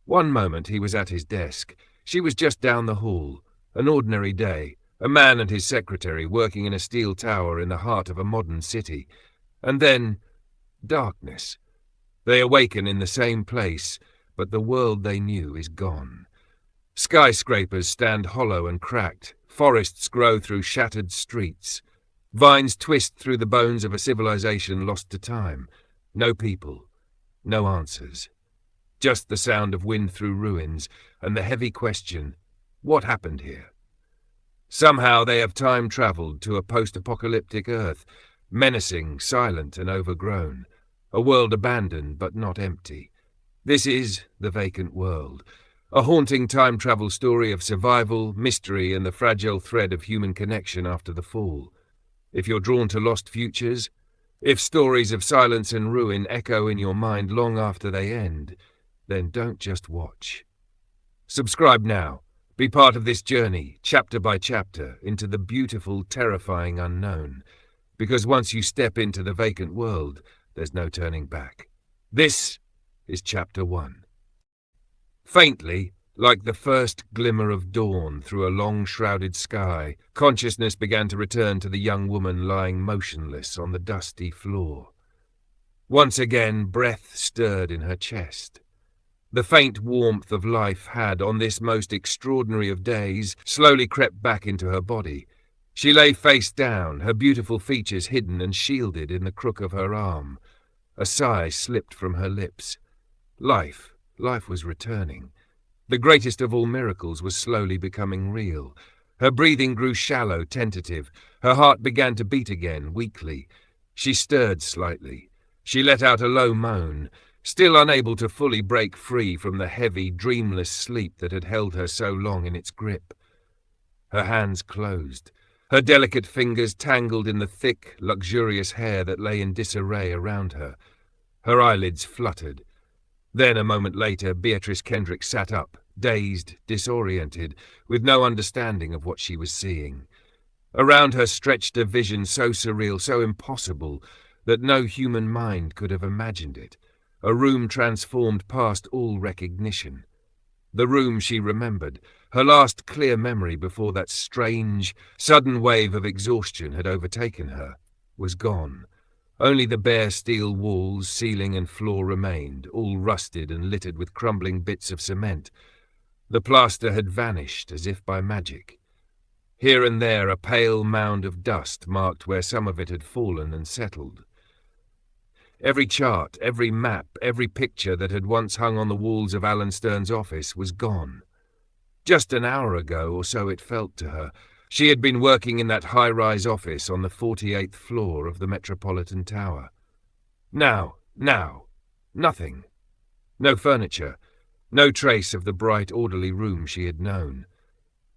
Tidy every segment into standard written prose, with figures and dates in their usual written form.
One moment he was at his desk. She was just down the hall. An ordinary day. A man and his secretary working in a steel tower in the heart of a modern city. And then darkness. They awaken in the same place, but the world they knew is gone. Skyscrapers stand hollow and cracked. Forests grow through shattered streets. Vines twist through the bones of a civilization lost to time. No people. No answers. Just the sound of wind through ruins and the heavy question, what happened here? Somehow they have time-traveled to a post-apocalyptic Earth, menacing, silent and overgrown. A world abandoned but not empty. This is The Vacant World, a haunting time-travel story of survival, mystery and the fragile thread of human connection after the fall. If you're drawn to lost futures, if stories of silence and ruin echo in your mind long after they end, then don't just watch. Subscribe now. Be part of this journey, chapter by chapter, into the beautiful, terrifying unknown. Because once you step into the vacant world, there's no turning back. This is Chapter 1. Faintly, like the first glimmer of dawn through a long shrouded sky, consciousness began to return to the young woman lying motionless on the dusty floor. Once again, breath stirred in her chest. The faint warmth of life had, on this most extraordinary of days, slowly crept back into her body. She lay face down, her beautiful features hidden and shielded in the crook of her arm. A sigh slipped from her lips. Life was returning. The greatest of all miracles was slowly becoming real. Her breathing grew shallow, tentative. Her heart began to beat again, weakly. She stirred slightly. She let out a low moan, still unable to fully break free from the heavy, dreamless sleep that had held her so long in its grip. Her hands closed. Her delicate fingers tangled in the thick, luxurious hair that lay in disarray around her. Her eyelids fluttered. Then, a moment later, Beatrice Kendrick sat up, dazed, disoriented, with no understanding of what she was seeing. Around her stretched a vision so surreal, so impossible, that no human mind could have imagined it. A room transformed past all recognition. The room she remembered, her last clear memory before that strange, sudden wave of exhaustion had overtaken her, was gone. Only the bare steel walls, ceiling and floor remained, all rusted and littered with crumbling bits of cement. The plaster had vanished as if by magic. Here and there a pale mound of dust marked where some of it had fallen and settled. Every chart, every map, every picture that had once hung on the walls of Alan Stern's office was gone. Just an hour ago, or so it felt to her, she had been working in that high-rise office on the 48th floor of the Metropolitan Tower. Now, nothing. No furniture, no trace of the bright, orderly room she had known.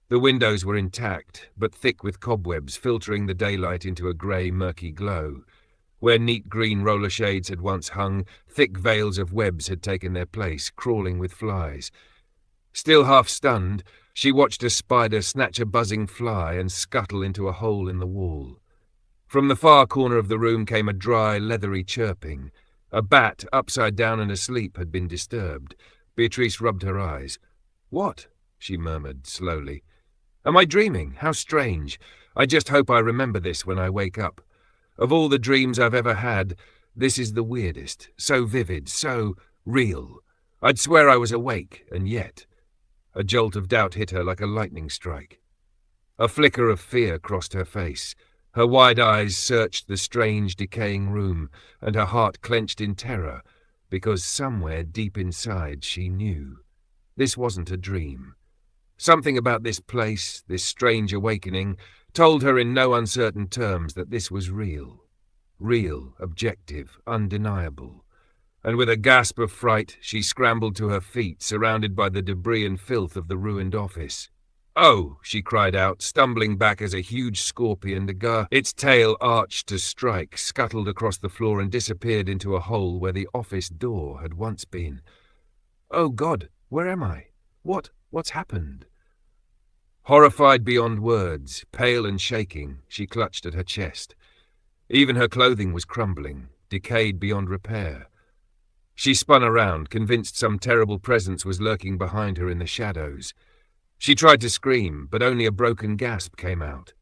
The windows were intact, but thick with cobwebs filtering the daylight into a grey, murky glow. Where neat green roller shades had once hung, thick veils of webs had taken their place, crawling with flies. Still half stunned, she watched a spider snatch a buzzing fly and scuttle into a hole in the wall. From the far corner of the room came a dry, leathery chirping. A bat, upside down and asleep, had been disturbed. Beatrice rubbed her eyes. "What?" she murmured slowly. "Am I dreaming? How strange. I just hope I remember this when I wake up. Of all the dreams I've ever had, this is the weirdest, so vivid, so real. I'd swear I was awake, and yet..." A jolt of doubt hit her like a lightning strike. A flicker of fear crossed her face. Her wide eyes searched the strange, decaying room, and her heart clenched in terror, because somewhere deep inside she knew. This wasn't a dream. Something about this place, this strange awakening, told her in no uncertain terms that this was real. Real, objective, undeniable. And with a gasp of fright, she scrambled to her feet, surrounded by the debris and filth of the ruined office. "Oh!" she cried out, stumbling back as a huge scorpion, its tail arched to strike, scuttled across the floor and disappeared into a hole where the office door had once been. "Oh God, where am I? What's happened?" Horrified beyond words, pale and shaking, she clutched at her chest. Even her clothing was crumbling, decayed beyond repair. She spun around, convinced some terrible presence was lurking behind her in the shadows. She tried to scream, but only a broken gasp came out.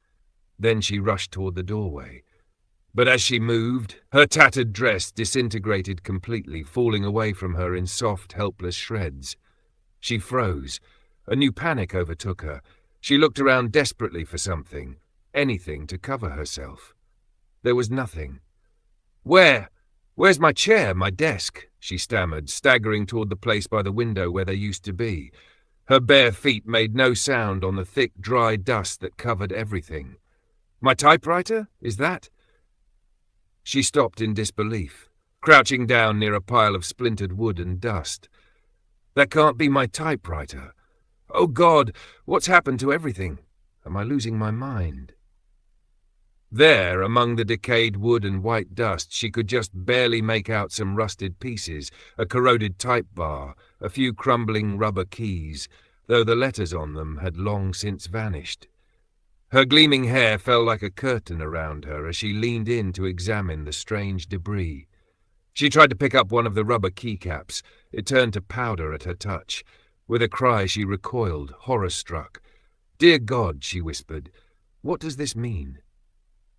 Then she rushed toward the doorway. But as she moved, her tattered dress disintegrated completely, falling away from her in soft, helpless shreds. She froze. A new panic overtook her. She looked around desperately for something, anything to cover herself. There was nothing. Where's my chair, my desk? She stammered, staggering toward the place by the window where they used to be. Her bare feet made no sound on the thick, dry dust that covered everything. My typewriter? Is that? She stopped in disbelief, crouching down near a pile of splintered wood and dust. That can't be my typewriter. Oh God, what's happened to everything? Am I losing my mind? There, among the decayed wood and white dust, she could just barely make out some rusted pieces, a corroded type bar, a few crumbling rubber keys, though the letters on them had long since vanished. Her gleaming hair fell like a curtain around her as she leaned in to examine the strange debris. She tried to pick up one of the rubber keycaps. It turned to powder at her touch. With a cry she recoiled, horror-struck. "Dear God," she whispered, "what does this mean?"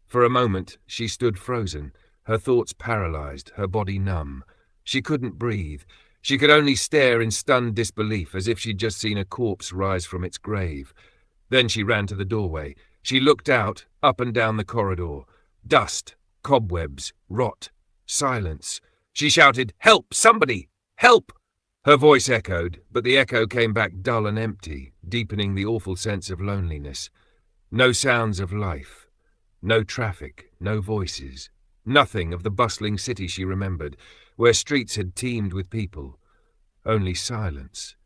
For a moment she stood frozen, her thoughts paralyzed, her body numb. She couldn't breathe. She could only stare in stunned disbelief, as if she'd just seen a corpse rise from its grave. Then she ran to the doorway. She looked out, up and down the corridor. Dust, cobwebs, rot, silence. She shouted, "Help! Somebody! Help!" Her voice echoed, but the echo came back dull and empty, deepening the awful sense of loneliness. No sounds of life. No traffic, no voices. Nothing of the bustling city she remembered, where streets had teemed with people. Only silence.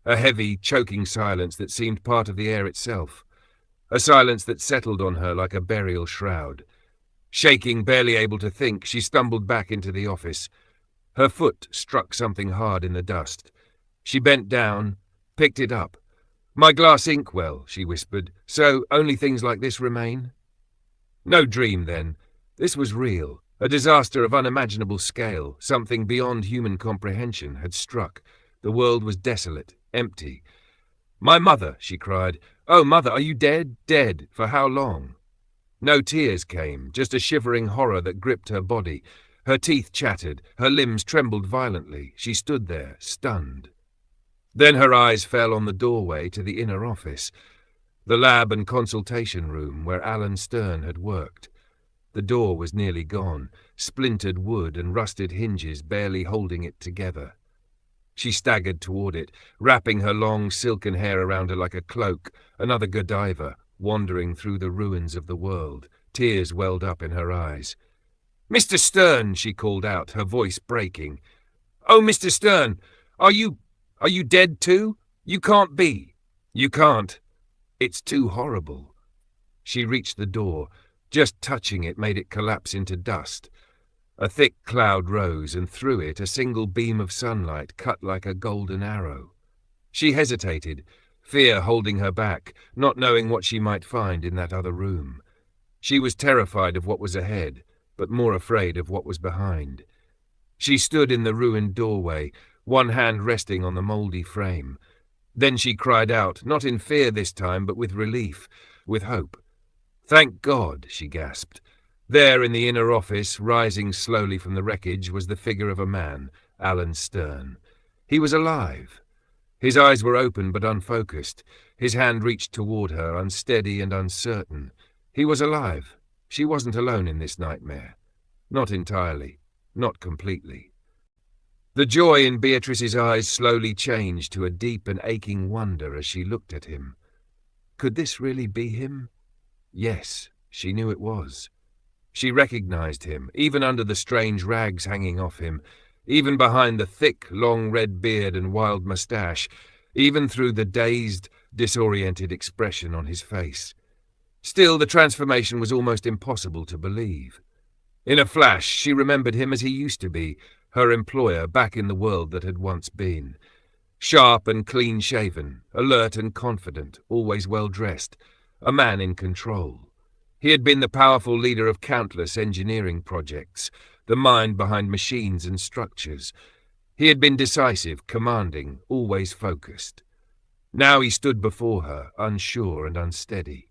A heavy, choking silence that seemed part of the air itself. A silence that settled on her like a burial shroud. Shaking, barely able to think, she stumbled back into the office. Her foot struck something hard in the dust. She bent down, picked it up. "My glass inkwell," she whispered. "So only things like this remain?" No dream, then. This was real. A disaster of unimaginable scale, something beyond human comprehension, had struck. The world was desolate, empty. "My mother," she cried. "Oh, Mother, are you dead? Dead? For how long?" No tears came, just a shivering horror that gripped her body. Her teeth chattered, her limbs trembled violently. She stood there, stunned. Then her eyes fell on the doorway to the inner office, the lab and consultation room where Alan Stern had worked. The door was nearly gone, splintered wood and rusted hinges barely holding it together. She staggered toward it, wrapping her long silken hair around her like a cloak, another Godiva, wandering through the ruins of the world. Tears welled up in her eyes. "Mr. Stern," she called out, her voice breaking. "Oh, Mr. Stern, are you dead too? You can't be. You can't. It's too horrible." She reached the door. Just touching it made it collapse into dust. A thick cloud rose, and through it a single beam of sunlight cut like a golden arrow. She hesitated, fear holding her back, not knowing what she might find in that other room. She was terrified of what was ahead, but more afraid of what was behind. She stood in the ruined doorway, one hand resting on the mouldy frame. Then she cried out, not in fear this time, but with relief, with hope. "Thank God," she gasped. There in the inner office, rising slowly from the wreckage, was the figure of a man, Alan Stern. He was alive. His eyes were open but unfocused. His hand reached toward her, unsteady and uncertain. He was alive. She wasn't alone in this nightmare. Not entirely. Not completely. The joy in Beatrice's eyes slowly changed to a deep and aching wonder as she looked at him. Could this really be him? Yes, she knew it was. She recognized him, even under the strange rags hanging off him, even behind the thick, long red beard and wild moustache, even through the dazed, disoriented expression on his face. Still, the transformation was almost impossible to believe. In a flash, she remembered him as he used to be, her employer back in the world that had once been. Sharp and clean-shaven, alert and confident, always well-dressed, a man in control. He had been the powerful leader of countless engineering projects, the mind behind machines and structures. He had been decisive, commanding, always focused. Now he stood before her, unsure and unsteady.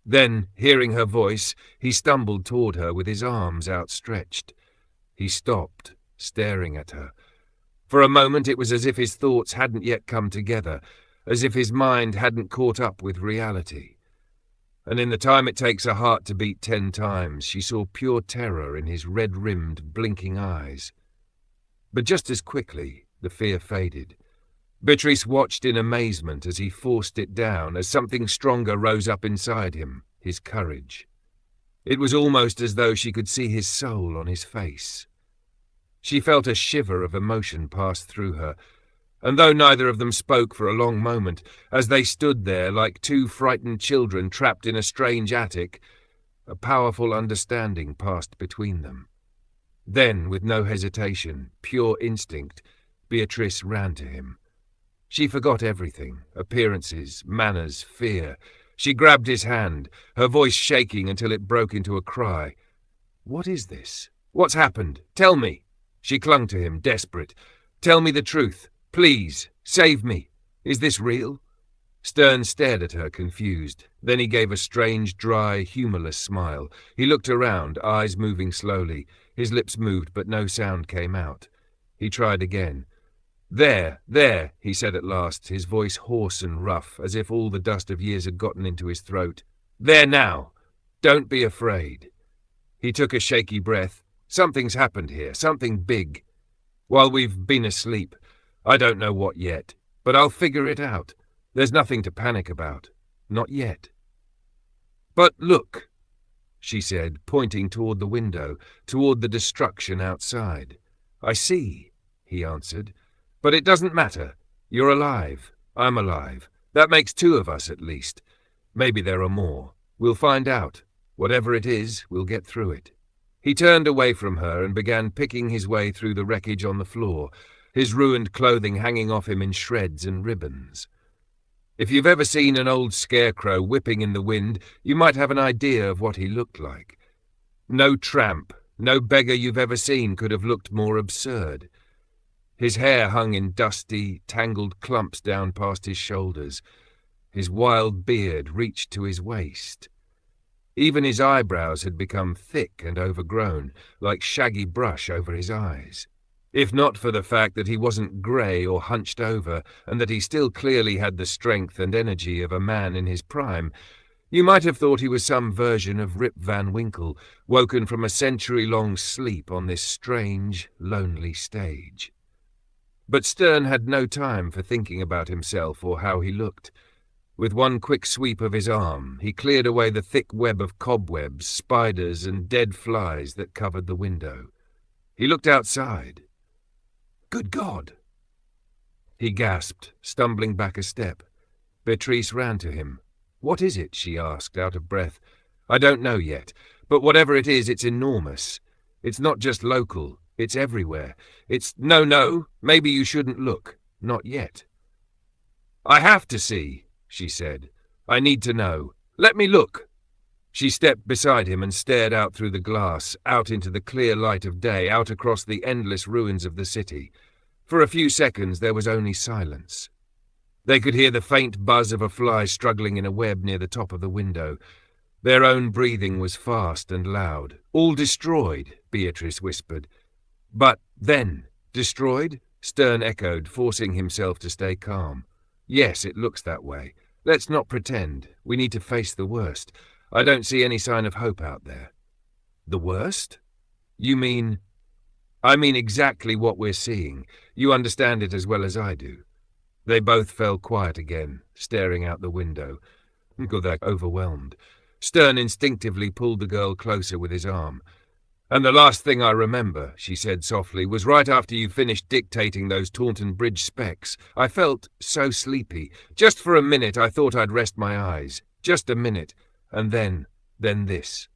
Then, hearing her voice, he stumbled toward her with his arms outstretched. He stopped, staring at her. For a moment it was as if his thoughts hadn't yet come together, as if his mind hadn't caught up with reality. And in the time it takes a heart to beat 10 times, she saw pure terror in his red-rimmed, blinking eyes. But just as quickly, the fear faded. Beatrice watched in amazement as he forced it down, as something stronger rose up inside him, his courage. It was almost as though she could see his soul on his face. She felt a shiver of emotion pass through her, and though neither of them spoke for a long moment, as they stood there like two frightened children trapped in a strange attic, a powerful understanding passed between them. Then, with no hesitation, pure instinct, Beatrice ran to him. She forgot everything, appearances, manners, fear. She grabbed his hand, her voice shaking until it broke into a cry. "What is this? What's happened? Tell me!" She clung to him, desperate. "Tell me the truth. Please, save me. Is this real?" Stern stared at her, confused. Then he gave a strange, dry, humourless smile. He looked around, eyes moving slowly. His lips moved, but no sound came out. He tried again. There, he said at last, his voice hoarse and rough, as if all the dust of years had gotten into his throat. "There now. Don't be afraid." He took a shaky breath. "Something's happened here, something big. While we've been asleep. I don't know what yet, but I'll figure it out. There's nothing to panic about. Not yet." "But look," she said, pointing toward the window, toward the destruction outside. "I see," he answered. "But it doesn't matter. You're alive. I'm alive. That makes 2 of us at least. Maybe there are more. We'll find out. Whatever it is, we'll get through it." He turned away from her and began picking his way through the wreckage on the floor, his ruined clothing hanging off him in shreds and ribbons. If you've ever seen an old scarecrow whipping in the wind, you might have an idea of what he looked like. No tramp, no beggar you've ever seen could have looked more absurd. His hair hung in dusty, tangled clumps down past his shoulders. His wild beard reached to his waist. Even his eyebrows had become thick and overgrown, like shaggy brush over his eyes. If not for the fact that he wasn't grey or hunched over, and that he still clearly had the strength and energy of a man in his prime, you might have thought he was some version of Rip Van Winkle, woken from a century-long sleep on this strange, lonely stage. But Stern had no time for thinking about himself or how he looked. With one quick sweep of his arm, he cleared away the thick web of cobwebs, spiders, and dead flies that covered the window. He looked outside. "Good God!" he gasped, stumbling back a step. Beatrice ran to him. "What is it?" she asked, out of breath. "I don't know yet, but whatever it is, it's enormous. It's not just local. It's everywhere. It's... No, maybe you shouldn't look. Not yet." "I have to see," she said. "I need to know. Let me look." She stepped beside him and stared out through the glass, out into the clear light of day, out across the endless ruins of the city. For a few seconds there was only silence. They could hear the faint buzz of a fly struggling in a web near the top of the window. Their own breathing was fast and loud. "All destroyed," Beatrice whispered. "But then, destroyed?" Stern echoed, forcing himself to stay calm. "Yes, it looks that way. Let's not pretend. We need to face the worst. I don't see any sign of hope out there." "The worst? You mean—" "I mean exactly what we're seeing. You understand it as well as I do." They both fell quiet again, staring out the window. They're overwhelmed. Stern instinctively pulled the girl closer with his arm. "And the last thing I remember," she said softly, "was right after you finished dictating those Taunton Bridge specs. I felt so sleepy. Just for a minute I thought I'd rest my eyes. Just a minute. And then this."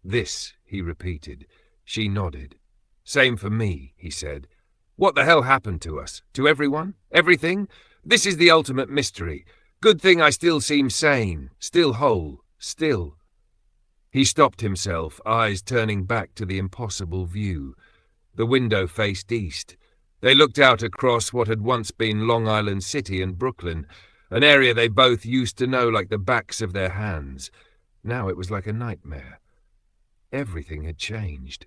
"This," he repeated. She nodded. "Same for me," he said. "What the hell happened to us? To everyone? Everything? This is the ultimate mystery. Good thing I still seem sane, still whole, still..." He stopped himself, eyes turning back to the impossible view. The window faced east. They looked out across what had once been Long Island City and Brooklyn, an area they both used to know like the backs of their hands. Now it was like a nightmare. Everything had changed.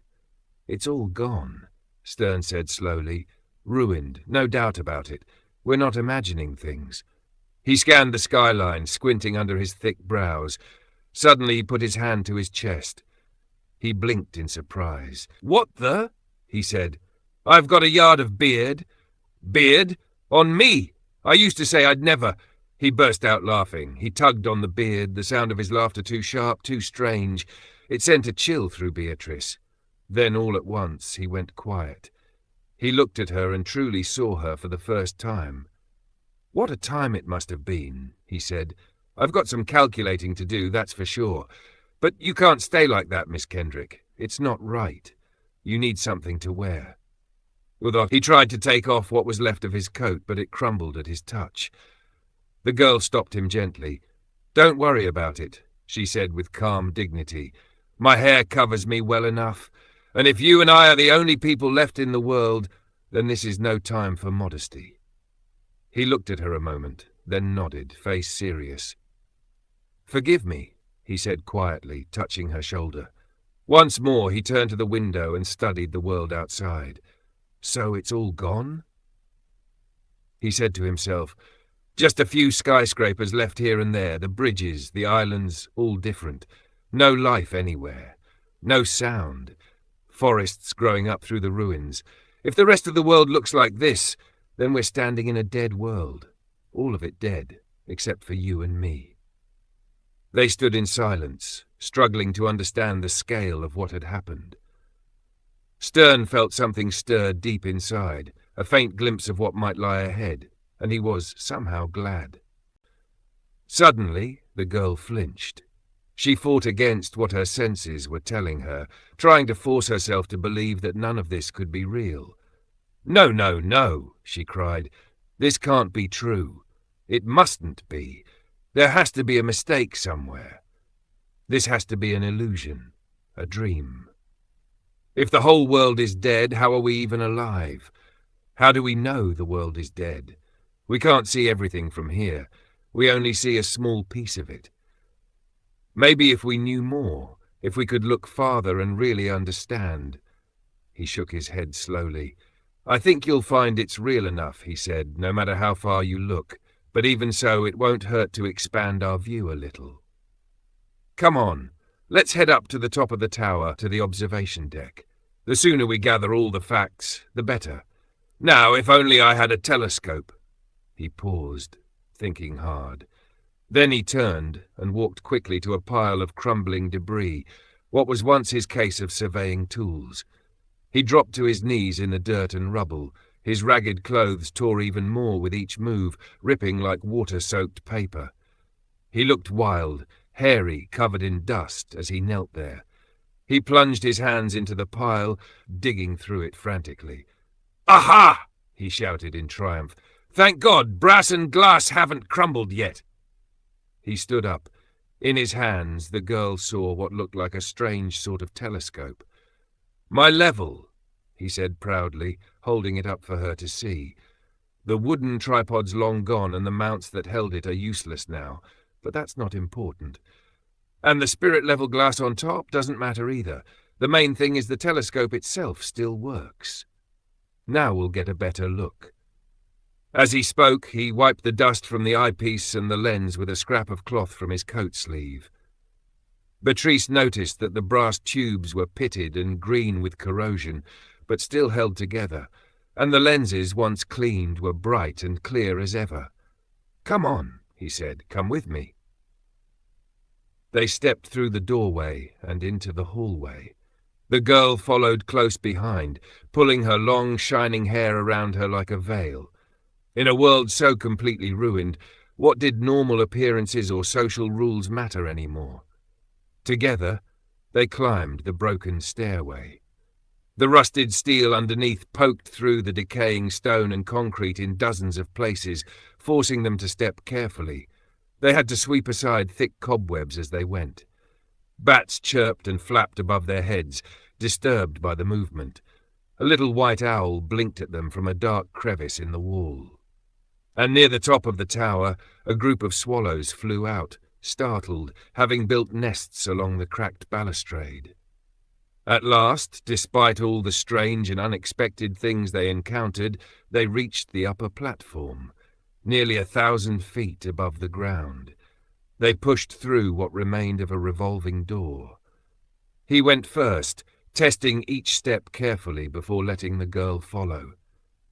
"It's all gone," Stern said slowly. "Ruined, no doubt about it. We're not imagining things." He scanned the skyline, squinting under his thick brows. Suddenly he put his hand to his chest. He blinked in surprise. "What the?" he said. "I've got a yard of beard." "Beard? On me? I used to say I'd never—" He burst out laughing. He tugged on the beard, the sound of his laughter too sharp, too strange. It sent a chill through Beatrice. Then all at once he went quiet. He looked at her and truly saw her for the first time. "What a time it must have been," he said. "I've got some calculating to do, that's for sure. But you can't stay like that, Miss Kendrick. It's not right. You need something to wear." He tried to take off what was left of his coat, but it crumbled at his touch. The girl stopped him gently. "Don't worry about it," she said with calm dignity. "My hair covers me well enough, and if you and I are the only people left in the world, then this is no time for modesty." He looked at her a moment, then nodded, face serious. "Forgive me," he said quietly, touching her shoulder. Once more he turned to the window and studied the world outside. "So it's all gone?" He said to himself, "Just a few skyscrapers left here and there, the bridges, the islands, all different. No life anywhere. No sound. Forests growing up through the ruins. If the rest of the world looks like this, then we're standing in a dead world. All of it dead, except for you and me." They stood in silence, struggling to understand the scale of what had happened. Stern felt something stir deep inside, a faint glimpse of what might lie ahead, and he was somehow glad. Suddenly, the girl flinched. She fought against what her senses were telling her, trying to force herself to believe that none of this could be real. "No, no, no," she cried. "This can't be true. It mustn't be. There has to be a mistake somewhere. This has to be an illusion, a dream. If the whole world is dead, how are we even alive? How do we know the world is dead? We can't see everything from here. We only see a small piece of it. Maybe if we knew more, if we could look farther and really understand." He shook his head slowly. "I think you'll find it's real enough," he said, "no matter how far you look. But even so, it won't hurt to expand our view a little. Come on, let's head up to the top of the tower, to the observation deck. The sooner we gather all the facts, the better. Now, if only I had a telescope." He paused, thinking hard. Then he turned and walked quickly to a pile of crumbling debris, what was once his case of surveying tools. He dropped to his knees in the dirt and rubble. His ragged clothes tore even more with each move, ripping like water-soaked paper. He looked wild, hairy, covered in dust as he knelt there. He plunged his hands into the pile, digging through it frantically. "Aha!" he shouted in triumph. "Thank God, brass and glass haven't crumbled yet." He stood up. In his hands, the girl saw what looked like a strange sort of telescope. "My level," he said proudly, holding it up for her to see. "The wooden tripod's long gone and the mounts that held it are useless now, but that's not important. And the spirit-level glass on top doesn't matter either. The main thing is the telescope itself still works. Now we'll get a better look." As he spoke, he wiped the dust from the eyepiece and the lens with a scrap of cloth from his coat sleeve. Beatrice noticed that the brass tubes were pitted and green with corrosion, but still held together, and the lenses, once cleaned, were bright and clear as ever. "Come on," he said. "Come with me." They stepped through the doorway and into the hallway. The girl followed close behind, pulling her long, shining hair around her like a veil. In a world so completely ruined, what did normal appearances or social rules matter anymore? Together, they climbed the broken stairway. The rusted steel underneath poked through the decaying stone and concrete in dozens of places, forcing them to step carefully. They had to sweep aside thick cobwebs as they went. Bats chirped and flapped above their heads, disturbed by the movement. A little white owl blinked at them from a dark crevice in the wall. And near the top of the tower, a group of swallows flew out, startled, having built nests along the cracked balustrade. At last, despite all the strange and unexpected things they encountered, they reached the upper platform, nearly 1,000 feet above the ground. They pushed through what remained of a revolving door. He went first, testing each step carefully before letting the girl follow.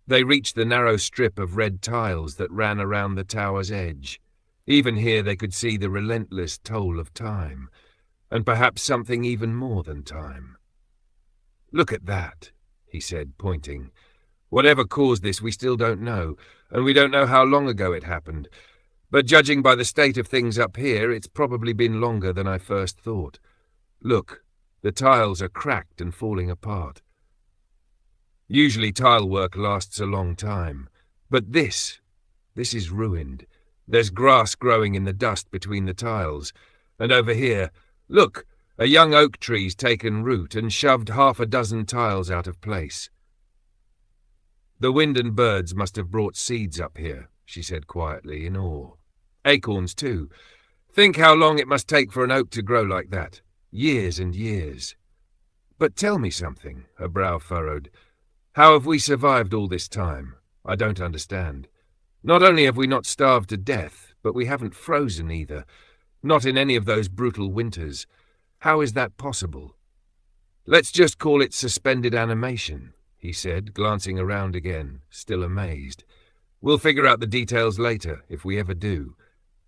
They reached the narrow strip of red tiles that ran around the tower's edge. Even here they could see the relentless toll of time, and perhaps something even more than time. "Look at that," he said, pointing. "Whatever caused this we still don't know, and we don't know how long ago it happened. But judging by the state of things up here, it's probably been longer than I first thought. Look, the tiles are cracked and falling apart. Usually tile work lasts a long time, but this is ruined. There's grass growing in the dust between the tiles, and over here, look, a young oak tree's taken root and shoved 6 tiles out of place." "The wind and birds must have brought seeds up here," she said quietly, in awe. "Acorns, too. Think how long it must take for an oak to grow like that. Years and years." "But tell me something," her brow furrowed. "How have we survived all this time? I don't understand. Not only have we not starved to death, but we haven't frozen either. Not in any of those brutal winters. How is that possible?" "Let's just call it suspended animation," he said, glancing around again, still amazed. "We'll figure out the details later, if we ever do.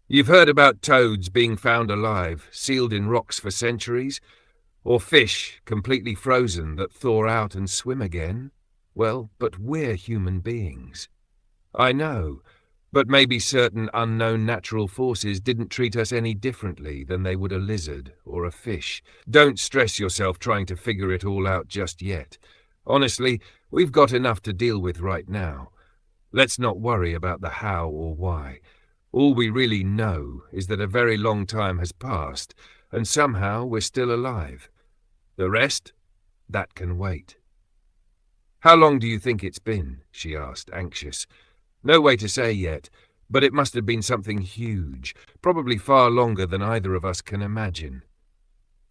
You've heard about toads being found alive, sealed in rocks for centuries? Or fish, completely frozen, that thaw out and swim again? Well, but we're human beings. I know, but maybe certain unknown natural forces didn't treat us any differently than they would a lizard or a fish. Don't stress yourself trying to figure it all out just yet. Honestly, we've got enough to deal with right now. Let's not worry about the how or why. All we really know is that a very long time has passed, and somehow we're still alive. The rest? That can wait." "How long do you think it's been?" she asked, anxious. "No way to say yet, but it must have been something huge, probably far longer than either of us can imagine.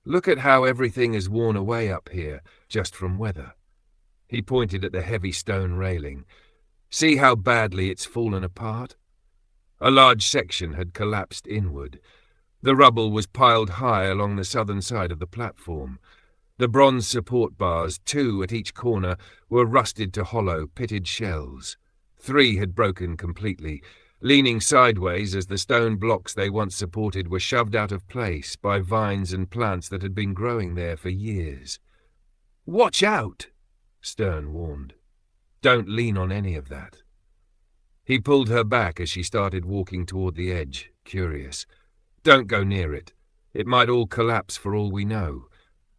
Look at how everything is worn away up here, just from weather." He pointed at the heavy stone railing. "See how badly it's fallen apart?" A large section had collapsed inward. The rubble was piled high along the southern side of the platform. The bronze support bars, 2 at each corner, were rusted to hollow, pitted shells. 3 had broken completely, leaning sideways as the stone blocks they once supported were shoved out of place by vines and plants that had been growing there for years. "Watch out!" Stern warned. "Don't lean on any of that." He pulled her back as she started walking toward the edge, curious. "Don't go near it. It might all collapse for all we know.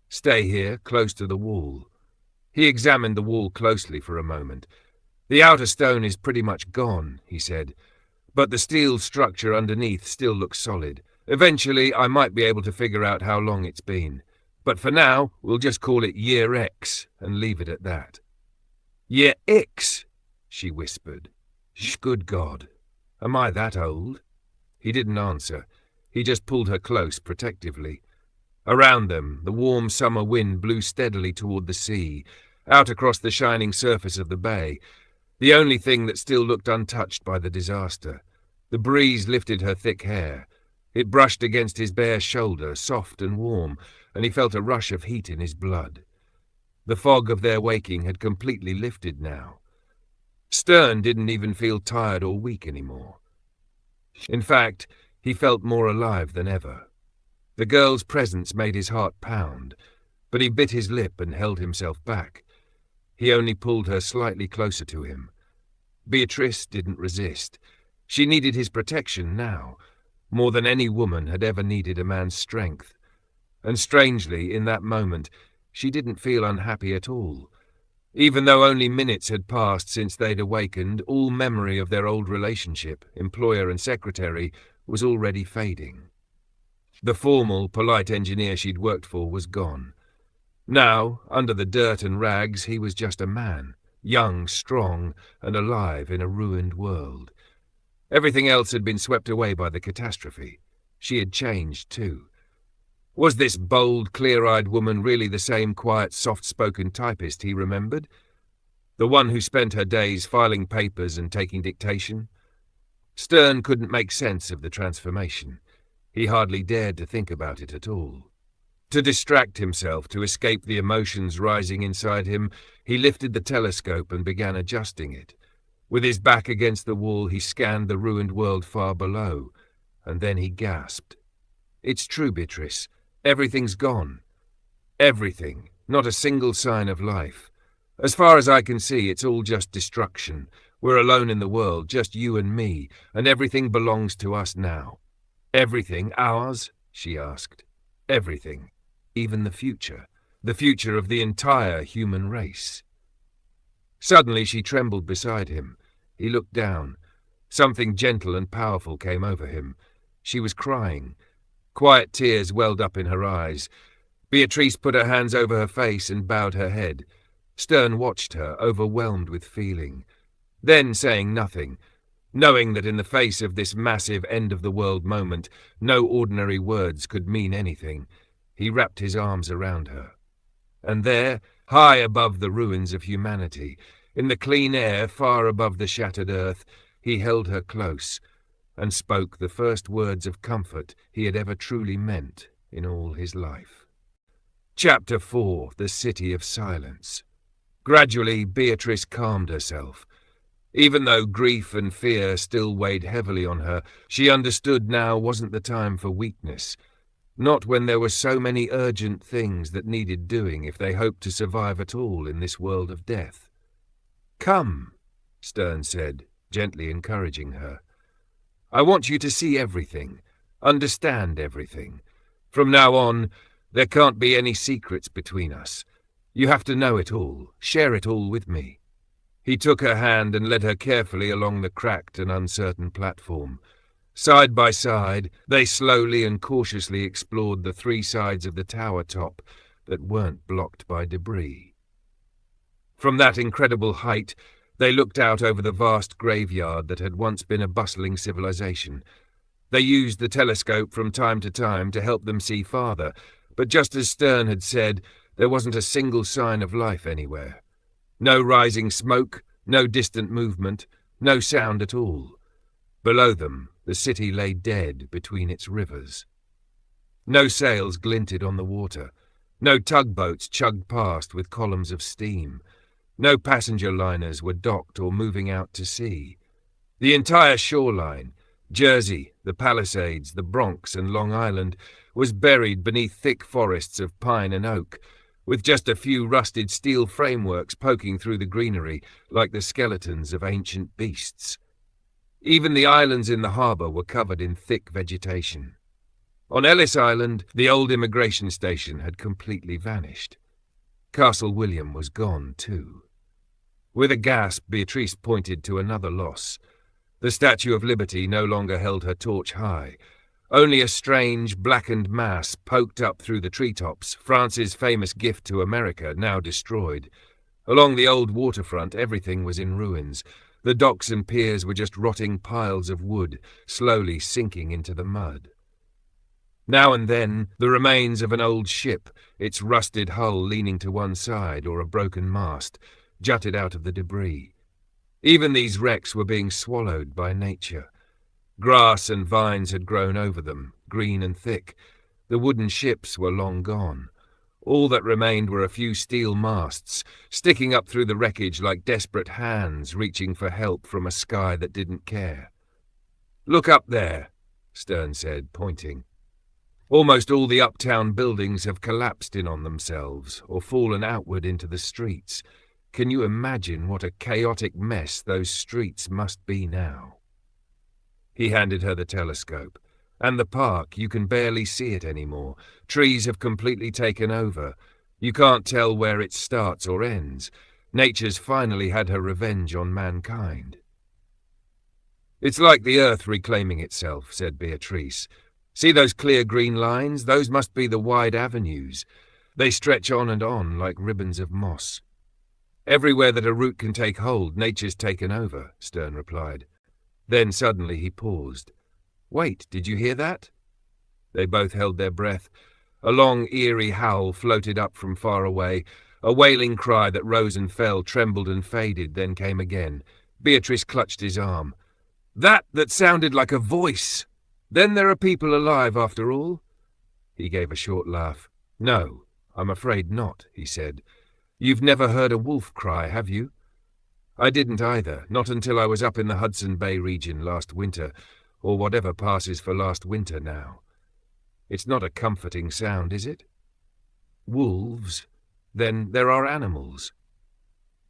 Stay here, close to the wall." He examined the wall closely for a moment. "The outer stone is pretty much gone," he said, "but the steel structure underneath still looks solid. Eventually, I might be able to figure out how long it's been. But for now, we'll just call it Year X and leave it at that." "Year X," she whispered. Good God, am I that old?" He didn't answer. He just pulled her close protectively. Around them, the warm summer wind blew steadily toward the sea, out across the shining surface of the bay, the only thing that still looked untouched by the disaster. The breeze lifted her thick hair. It brushed against his bare shoulder, soft and warm, and he felt a rush of heat in his blood. The fog of their waking had completely lifted now. Stern didn't even feel tired or weak anymore. In fact, he felt more alive than ever. The girl's presence made his heart pound, but he bit his lip and held himself back. He only pulled her slightly closer to him. Beatrice didn't resist. She needed his protection now, more than any woman had ever needed a man's strength. And strangely, in that moment, she didn't feel unhappy at all. Even though only minutes had passed since they'd awakened, all memory of their old relationship, employer and secretary, was already fading. The formal, polite engineer she'd worked for was gone. Now, under the dirt and rags, he was just a man, young, strong, and alive in a ruined world. Everything else had been swept away by the catastrophe. She had changed, too. Was this bold, clear-eyed woman really the same quiet, soft-spoken typist he remembered? The one who spent her days filing papers and taking dictation? Stern couldn't make sense of the transformation. He hardly dared to think about it at all. To distract himself, to escape the emotions rising inside him, he lifted the telescope and began adjusting it. With his back against the wall, he scanned the ruined world far below, and then he gasped. "It's true, Beatrice. Everything's gone. Everything. Not a single sign of life. As far as I can see, it's all just destruction. We're alone in the world, just you and me, and everything belongs to us now." "Everything ours?" she asked. "Everything. Even the future of the entire human race." Suddenly she trembled beside him. He looked down. Something gentle and powerful came over him. She was crying. Quiet tears welled up in her eyes. Beatrice put her hands over her face and bowed her head. Stern watched her, overwhelmed with feeling. Then, saying nothing, knowing that in the face of this massive end-of-the-world moment, no ordinary words could mean anything, he wrapped his arms around her. And there, high above the ruins of humanity, in the clean air far above the shattered earth, he held her close and spoke the first words of comfort he had ever truly meant in all his life. Chapter 4: The City of Silence. Gradually, Beatrice calmed herself. Even though grief and fear still weighed heavily on her, she understood now wasn't the time for weakness. Not when there were so many urgent things that needed doing if they hoped to survive at all in this world of death. "Come," Stern said, gently encouraging her. "I want you to see everything, understand everything. From now on, there can't be any secrets between us. You have to know it all, share it all with me." He took her hand and led her carefully along the cracked and uncertain platform. Side by side, they slowly and cautiously explored the three sides of the tower top that weren't blocked by debris. From that incredible height, they looked out over the vast graveyard that had once been a bustling civilization. They used the telescope from time to help them see farther, but just as Stern had said, there wasn't a single sign of life anywhere. No rising smoke, no distant movement, no sound at all. Below them, the city lay dead between its rivers. No sails glinted on the water. No tugboats chugged past with columns of steam. No passenger liners were docked or moving out to sea. The entire shoreline, Jersey, the Palisades, the Bronx, and Long Island, was buried beneath thick forests of pine and oak, with just a few rusted steel frameworks poking through the greenery like the skeletons of ancient beasts. Even the islands in the harbour were covered in thick vegetation. On Ellis Island, the old immigration station had completely vanished. Castle William was gone too. With a gasp, Beatrice pointed to another loss. The Statue of Liberty no longer held her torch high. Only a strange, blackened mass poked up through the treetops, France's famous gift to America, now destroyed. Along the old waterfront, everything was in ruins. The docks and piers were just rotting piles of wood, slowly sinking into the mud. Now and then, the remains of an old ship, its rusted hull leaning to one side, or a broken mast, jutted out of the debris. Even these wrecks were being swallowed by nature. Grass and vines had grown over them, green and thick. The wooden ships were long gone. All that remained were a few steel masts, sticking up through the wreckage like desperate hands reaching for help from a sky that didn't care. "Look up there," Stern said, pointing. "Almost all the uptown buildings have collapsed in on themselves or fallen outward into the streets. Can you imagine what a chaotic mess those streets must be now?" He handed her the telescope. "And the park, you can barely see it anymore. Trees have completely taken over. You can't tell where it starts or ends. Nature's finally had her revenge on mankind." "It's like the earth reclaiming itself," said Beatrice. "See those clear green lines? Those must be the wide avenues. They stretch on and on like ribbons of moss. Everywhere that a root can take hold, nature's taken over, Stern replied. Then suddenly he paused. Wait, did you hear that? They both held their breath. A long, eerie howl floated up from far away, a wailing cry that rose and fell, trembled and faded, then came again. Beatrice clutched his arm. That sounded like a voice! Then there are people alive after all? He gave a short laugh. No, I'm afraid not, he said. You've never heard a wolf cry, have you? I didn't either, not until I was up in the Hudson Bay region last winter, or whatever passes for last winter now. It's not a comforting sound, is it? Wolves? Then there are animals.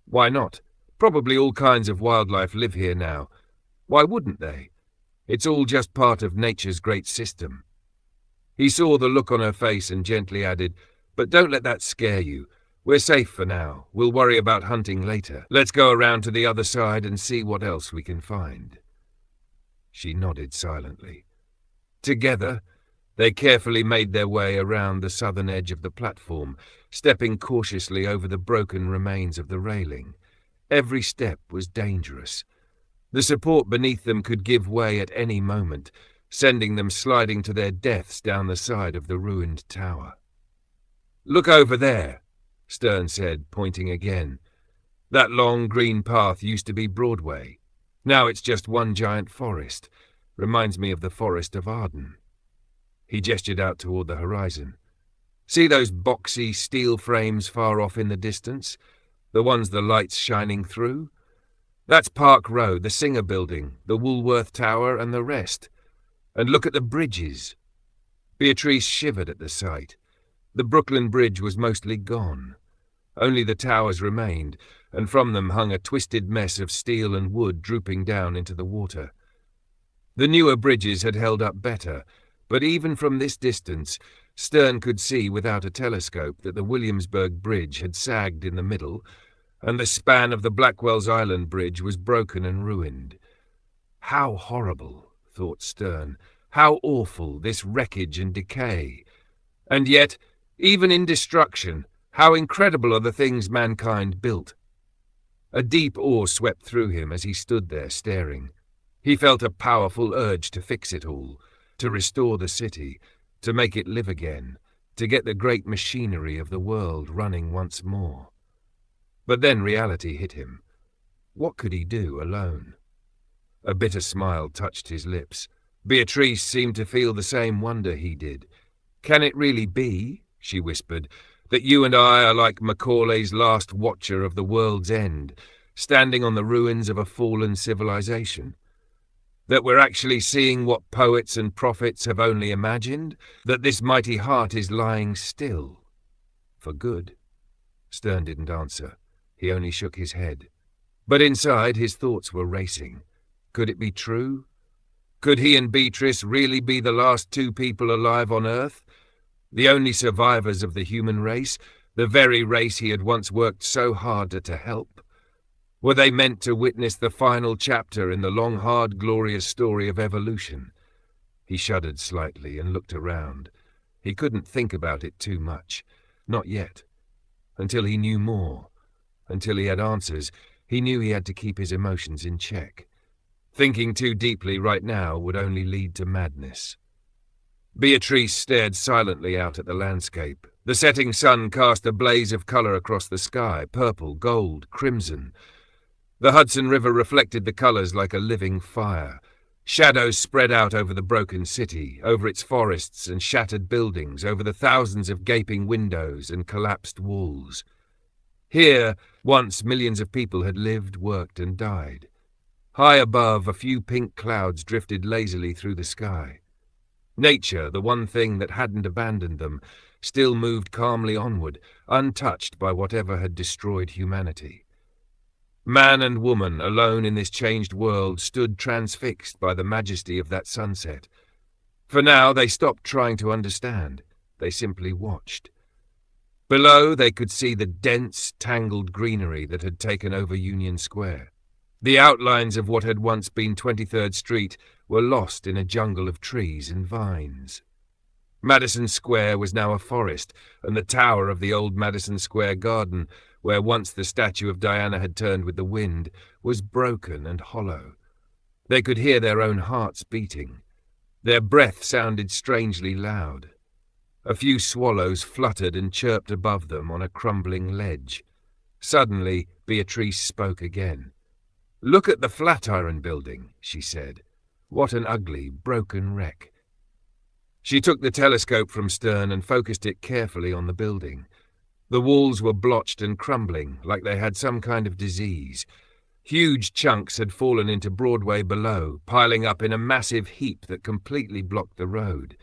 Why not? Probably all kinds of wildlife live here now. Why wouldn't they? It's all just part of nature's great system. He saw the look on her face and gently added, But don't let that scare you. We're safe for now. We'll worry about hunting later. Let's go around to the other side and see what else we can find. She nodded silently. Together, they carefully made their way around the southern edge of the platform, stepping cautiously over the broken remains of the railing. Every step was dangerous. The support beneath them could give way at any moment, sending them sliding to their deaths down the side of the ruined tower. Look over there, Stern said, pointing again. That long green path used to be Broadway. Now it's just one giant forest. Reminds me of the Forest of Arden. He gestured out toward the horizon. See those boxy steel frames far off in the distance? The ones the light's shining through? That's Park Road, the Singer Building, the Woolworth Tower, and the rest. And look at the bridges. Beatrice shivered at the sight. The Brooklyn Bridge was mostly gone. Only the towers remained, and from them hung a twisted mess of steel and wood drooping down into the water. The newer bridges had held up better, but even from this distance, Stern could see without a telescope that the Williamsburg Bridge had sagged in the middle, and the span of the Blackwell's Island Bridge was broken and ruined. How horrible, thought Stern, how awful this wreckage and decay. And yet, even in destruction, how incredible are the things mankind built. A deep awe swept through him as he stood there staring. He felt a powerful urge to fix it all, to restore the city, to make it live again, to get the great machinery of the world running once more. But then reality hit him. What could he do alone? A bitter smile touched his lips. Beatrice seemed to feel the same wonder he did. Can it really be, she whispered, that you and I are like Macaulay's last watcher of the world's end, standing on the ruins of a fallen civilization? That we're actually seeing what poets and prophets have only imagined? That this mighty heart is lying still? For good? Stern didn't answer. He only shook his head. But inside his thoughts were racing. Could it be true? Could he and Beatrice really be the last two people alive on Earth? The only survivors of the human race, the very race he had once worked so hard to help? Were they meant to witness the final chapter in the long, hard, glorious story of evolution? He shuddered slightly and looked around. He couldn't think about it too much. Not yet. Until he knew more. Until he had answers, he knew he had to keep his emotions in check. Thinking too deeply right now would only lead to madness. Beatrice stared silently out at the landscape. The setting sun cast a blaze of colour across the sky, purple, gold, crimson. The Hudson River reflected the colours like a living fire. Shadows spread out over the broken city, over its forests and shattered buildings, over the thousands of gaping windows and collapsed walls. Here, once millions of people had lived, worked and died. High above, a few pink clouds drifted lazily through the sky. Nature, the one thing that hadn't abandoned them, still moved calmly onward, untouched by whatever had destroyed humanity. Man and woman, alone in this changed world, stood transfixed by the majesty of that sunset. For now, they stopped trying to understand. They simply watched. Below, they could see the dense, tangled greenery that had taken over Union Square. The outlines of what had once been 23rd Street were lost in a jungle of trees and vines. Madison Square was now a forest, and the tower of the old Madison Square Garden, where once the statue of Diana had turned with the wind, was broken and hollow. They could hear their own hearts beating. Their breath sounded strangely loud. A few swallows fluttered and chirped above them on a crumbling ledge. Suddenly, Beatrice spoke again. "Look at the Flatiron Building," she said. "What an ugly, broken wreck." She took the telescope from Stern and focused it carefully on the building. The walls were blotched and crumbling, like they had some kind of disease. Huge chunks had fallen into Broadway below, piling up in a massive heap that completely blocked the road.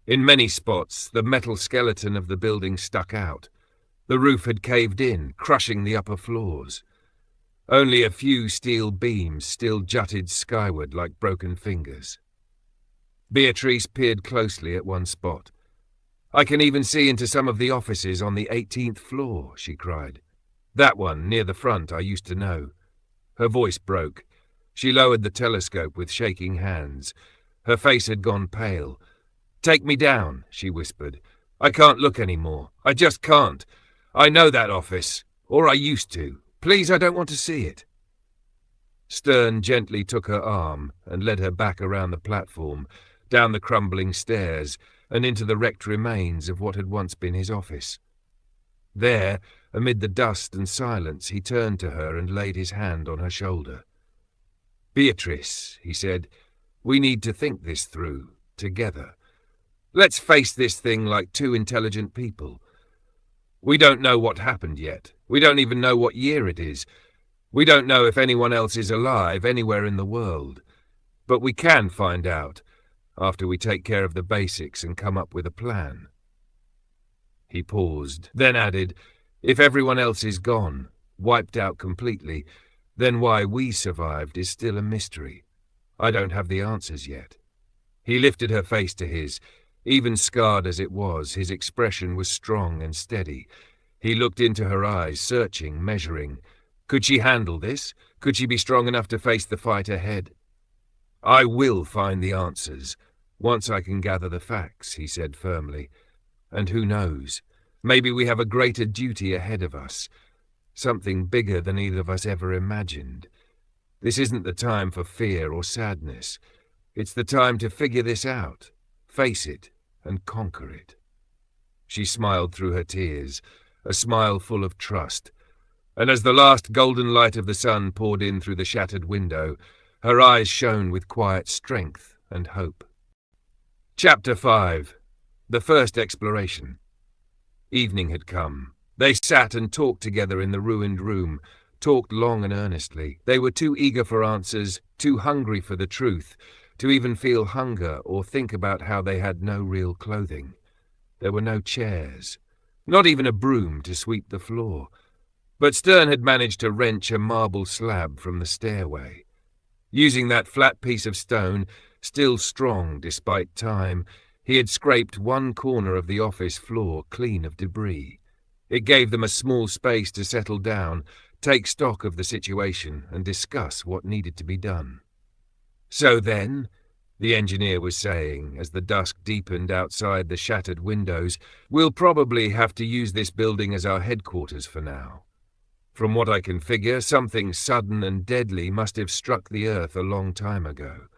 In many spots, the metal skeleton of the building stuck out. The roof had caved in, crushing the upper floors. Only a few steel beams still jutted skyward like broken fingers. Beatrice peered closely at one spot. "I can even see into some of the offices on the 18th floor," she cried. "That one, near the front, I used to know." Her voice broke. She lowered the telescope with shaking hands. Her face had gone pale. "Take me down," she whispered. "I can't look anymore. I just can't. I know that office. Or I used to. Please, I don't want to see it." Stern gently took her arm and led her back around the platform, down the crumbling stairs, and into the wrecked remains of what had once been his office. There, amid the dust and silence, he turned to her and laid his hand on her shoulder. "Beatrice," he said, "we need to think this through, together. Let's face this thing like two intelligent people. We don't know what happened yet. We don't even know what year it is. We don't know if anyone else is alive anywhere in the world. But we can find out, after we take care of the basics and come up with a plan." He paused, then added, "If everyone else is gone, wiped out completely, then why we survived is still a mystery. I don't have the answers yet." He lifted her face to his. Even scarred as it was, his expression was strong and steady. He looked into her eyes, searching, measuring. Could she handle this? Could she be strong enough to face the fight ahead? "I will find the answers, once I can gather the facts," he said firmly. "And who knows? Maybe we have a greater duty ahead of us, something bigger than either of us ever imagined. This isn't the time for fear or sadness. It's the time to figure this out, face it, and conquer it." She smiled through her tears, a smile full of trust, and as the last golden light of the sun poured in through the shattered window, her eyes shone with quiet strength and hope. Chapter 5. The First Exploration. Evening had come. They sat and talked together in the ruined room, talked long and earnestly. They were too eager for answers, too hungry for the truth, to even feel hunger or think about how they had no real clothing. There were no chairs, not even a broom to sweep the floor. But Stern had managed to wrench a marble slab from the stairway. Using that flat piece of stone, still strong despite time, he had scraped one corner of the office floor clean of debris. It gave them a small space to settle down, take stock of the situation, and discuss what needed to be done. "So then," the engineer was saying, as the dusk deepened outside the shattered windows, "we'll probably have to use this building as our headquarters for now. From what I can figure, something sudden and deadly must have struck the Earth a long time ago.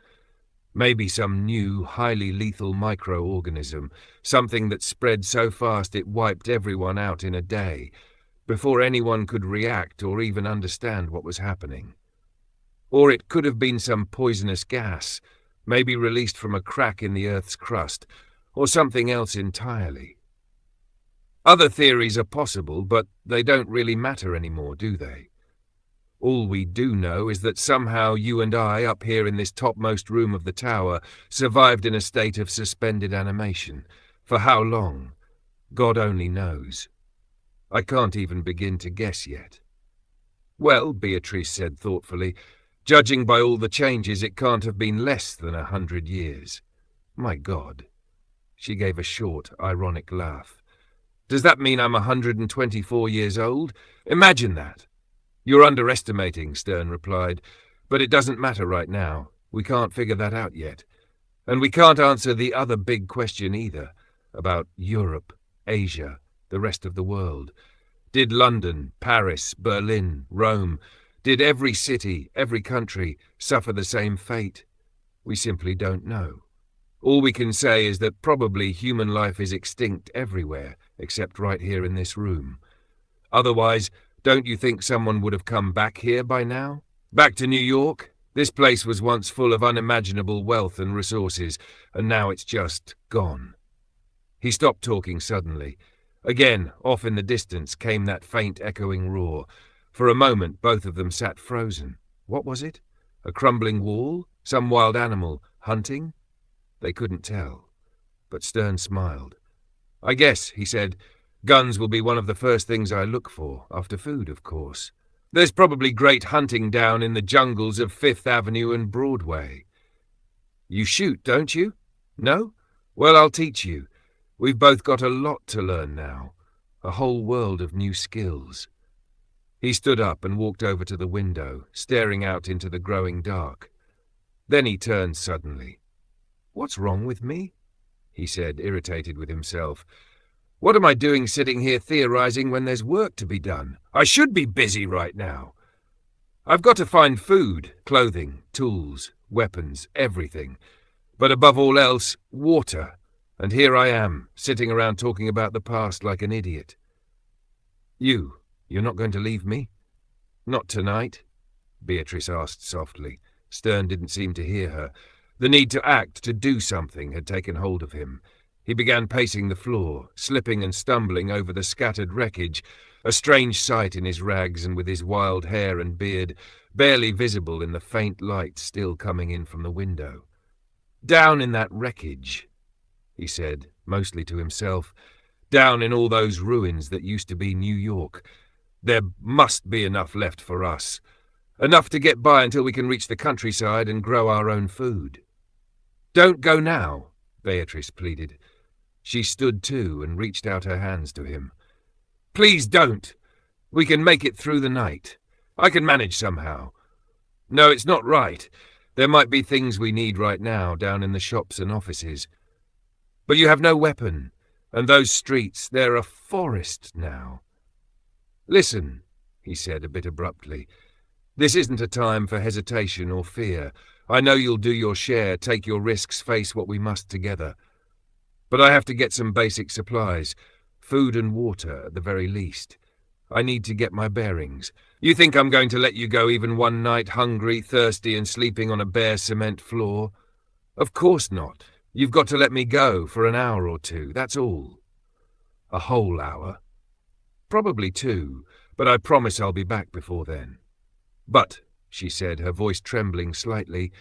Maybe some new, highly lethal microorganism, something that spread so fast it wiped everyone out in a day, before anyone could react or even understand what was happening. Or it could have been some poisonous gas, maybe released from a crack in the Earth's crust, or something else entirely. Other theories are possible, but they don't really matter anymore, do they? All we do know is that somehow you and I, up here in this topmost room of the tower, survived in a state of suspended animation. For how long? God only knows. I can't even begin to guess yet." "Well," Beatrice said thoughtfully, "judging by all the changes, it can't have been less than 100 years. My God." She gave a short, ironic laugh. "Does that mean I'm 124 years old? Imagine that." "You're underestimating," Stern replied, "but it doesn't matter right now. We can't figure that out yet. And we can't answer the other big question either. about Europe, Asia, the rest of the world. Did London, Paris, Berlin, Rome, did every city, every country suffer the same fate? We simply don't know. All we can say is that probably human life is extinct everywhere, except right here in this room. Otherwise, don't you think someone would have come back here by now? Back to New York? This place was once full of unimaginable wealth and resources, and now it's just gone. He stopped talking suddenly. Again, off in the distance, came that faint echoing roar. For a moment, both of them sat frozen. What was it? A crumbling wall? Some wild animal? Hunting? They couldn't tell. But Stern smiled. I guess, he said, guns will be one of the first things I look for, after food, of course. There's probably great hunting down in the jungles of Fifth Avenue and Broadway. You shoot, don't you? No? Well, I'll teach you. We've both got a lot to learn now. A whole world of new skills. He stood up and walked over to the window, staring out into the growing dark. Then he turned suddenly. What's wrong with me? He said, irritated with himself. What am I doing sitting here theorizing when there's work to be done? I should be busy right now. I've got to find food, clothing, tools, weapons, everything. But above all else, water. And here I am, sitting around talking about the past like an idiot. You're not going to leave me? Not tonight? Beatrice asked softly. Stern didn't seem to hear her. The need to act, to do something, had taken hold of him. He began pacing the floor, slipping and stumbling over the scattered wreckage, a strange sight in his rags and with his wild hair and beard, barely visible in the faint light still coming in from the window. Down in that wreckage, he said, mostly to himself, down in all those ruins that used to be New York. There must be enough left for us. Enough to get by until we can reach the countryside and grow our own food. Don't go now, Beatrice pleaded. She stood too and reached out her hands to him. Please don't. We can make it through the night. I can manage somehow. No, it's not right. There might be things we need right now down in the shops and offices. But you have no weapon, and those streets, they're a forest now. Listen, he said a bit abruptly. This isn't a time for hesitation or fear. I know you'll do your share, take your risks, face what we must together. But I have to get some basic supplies, food and water at the very least. I need to get my bearings. You think I'm going to let you go even one night, hungry, thirsty, and sleeping on a bare cement floor? Of course not. You've got to let me go for an hour or two, that's all. A whole hour? Probably 2, but I promise I'll be back before then. But, she said, her voice trembling slightly,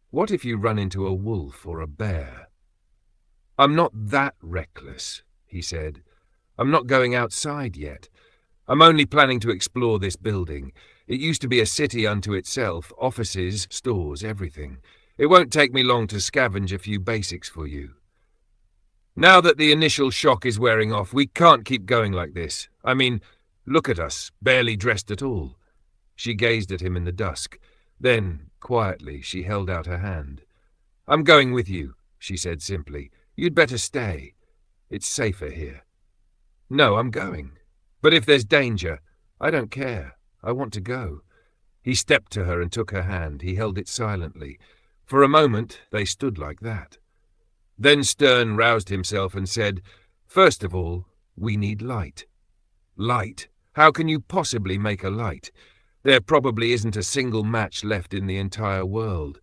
what if you run into a wolf or a bear? I'm not that reckless, he said. I'm not going outside yet. I'm only planning to explore this building. It used to be a city unto itself, offices, stores, everything. It won't take me long to scavenge a few basics for you. Now that the initial shock is wearing off, we can't keep going like this. I mean, look at us, barely dressed at all. She gazed at him in the dusk. Then, quietly, she held out her hand. I'm going with you, she said simply. You'd better stay. It's safer here. No, I'm going. But if there's danger, I don't care. I want to go. He stepped to her and took her hand. He held it silently. For a moment, they stood like that. Then Stern roused himself and said, First of all, we need light. Light? How can you possibly make a light? There probably isn't a single match left in the entire world.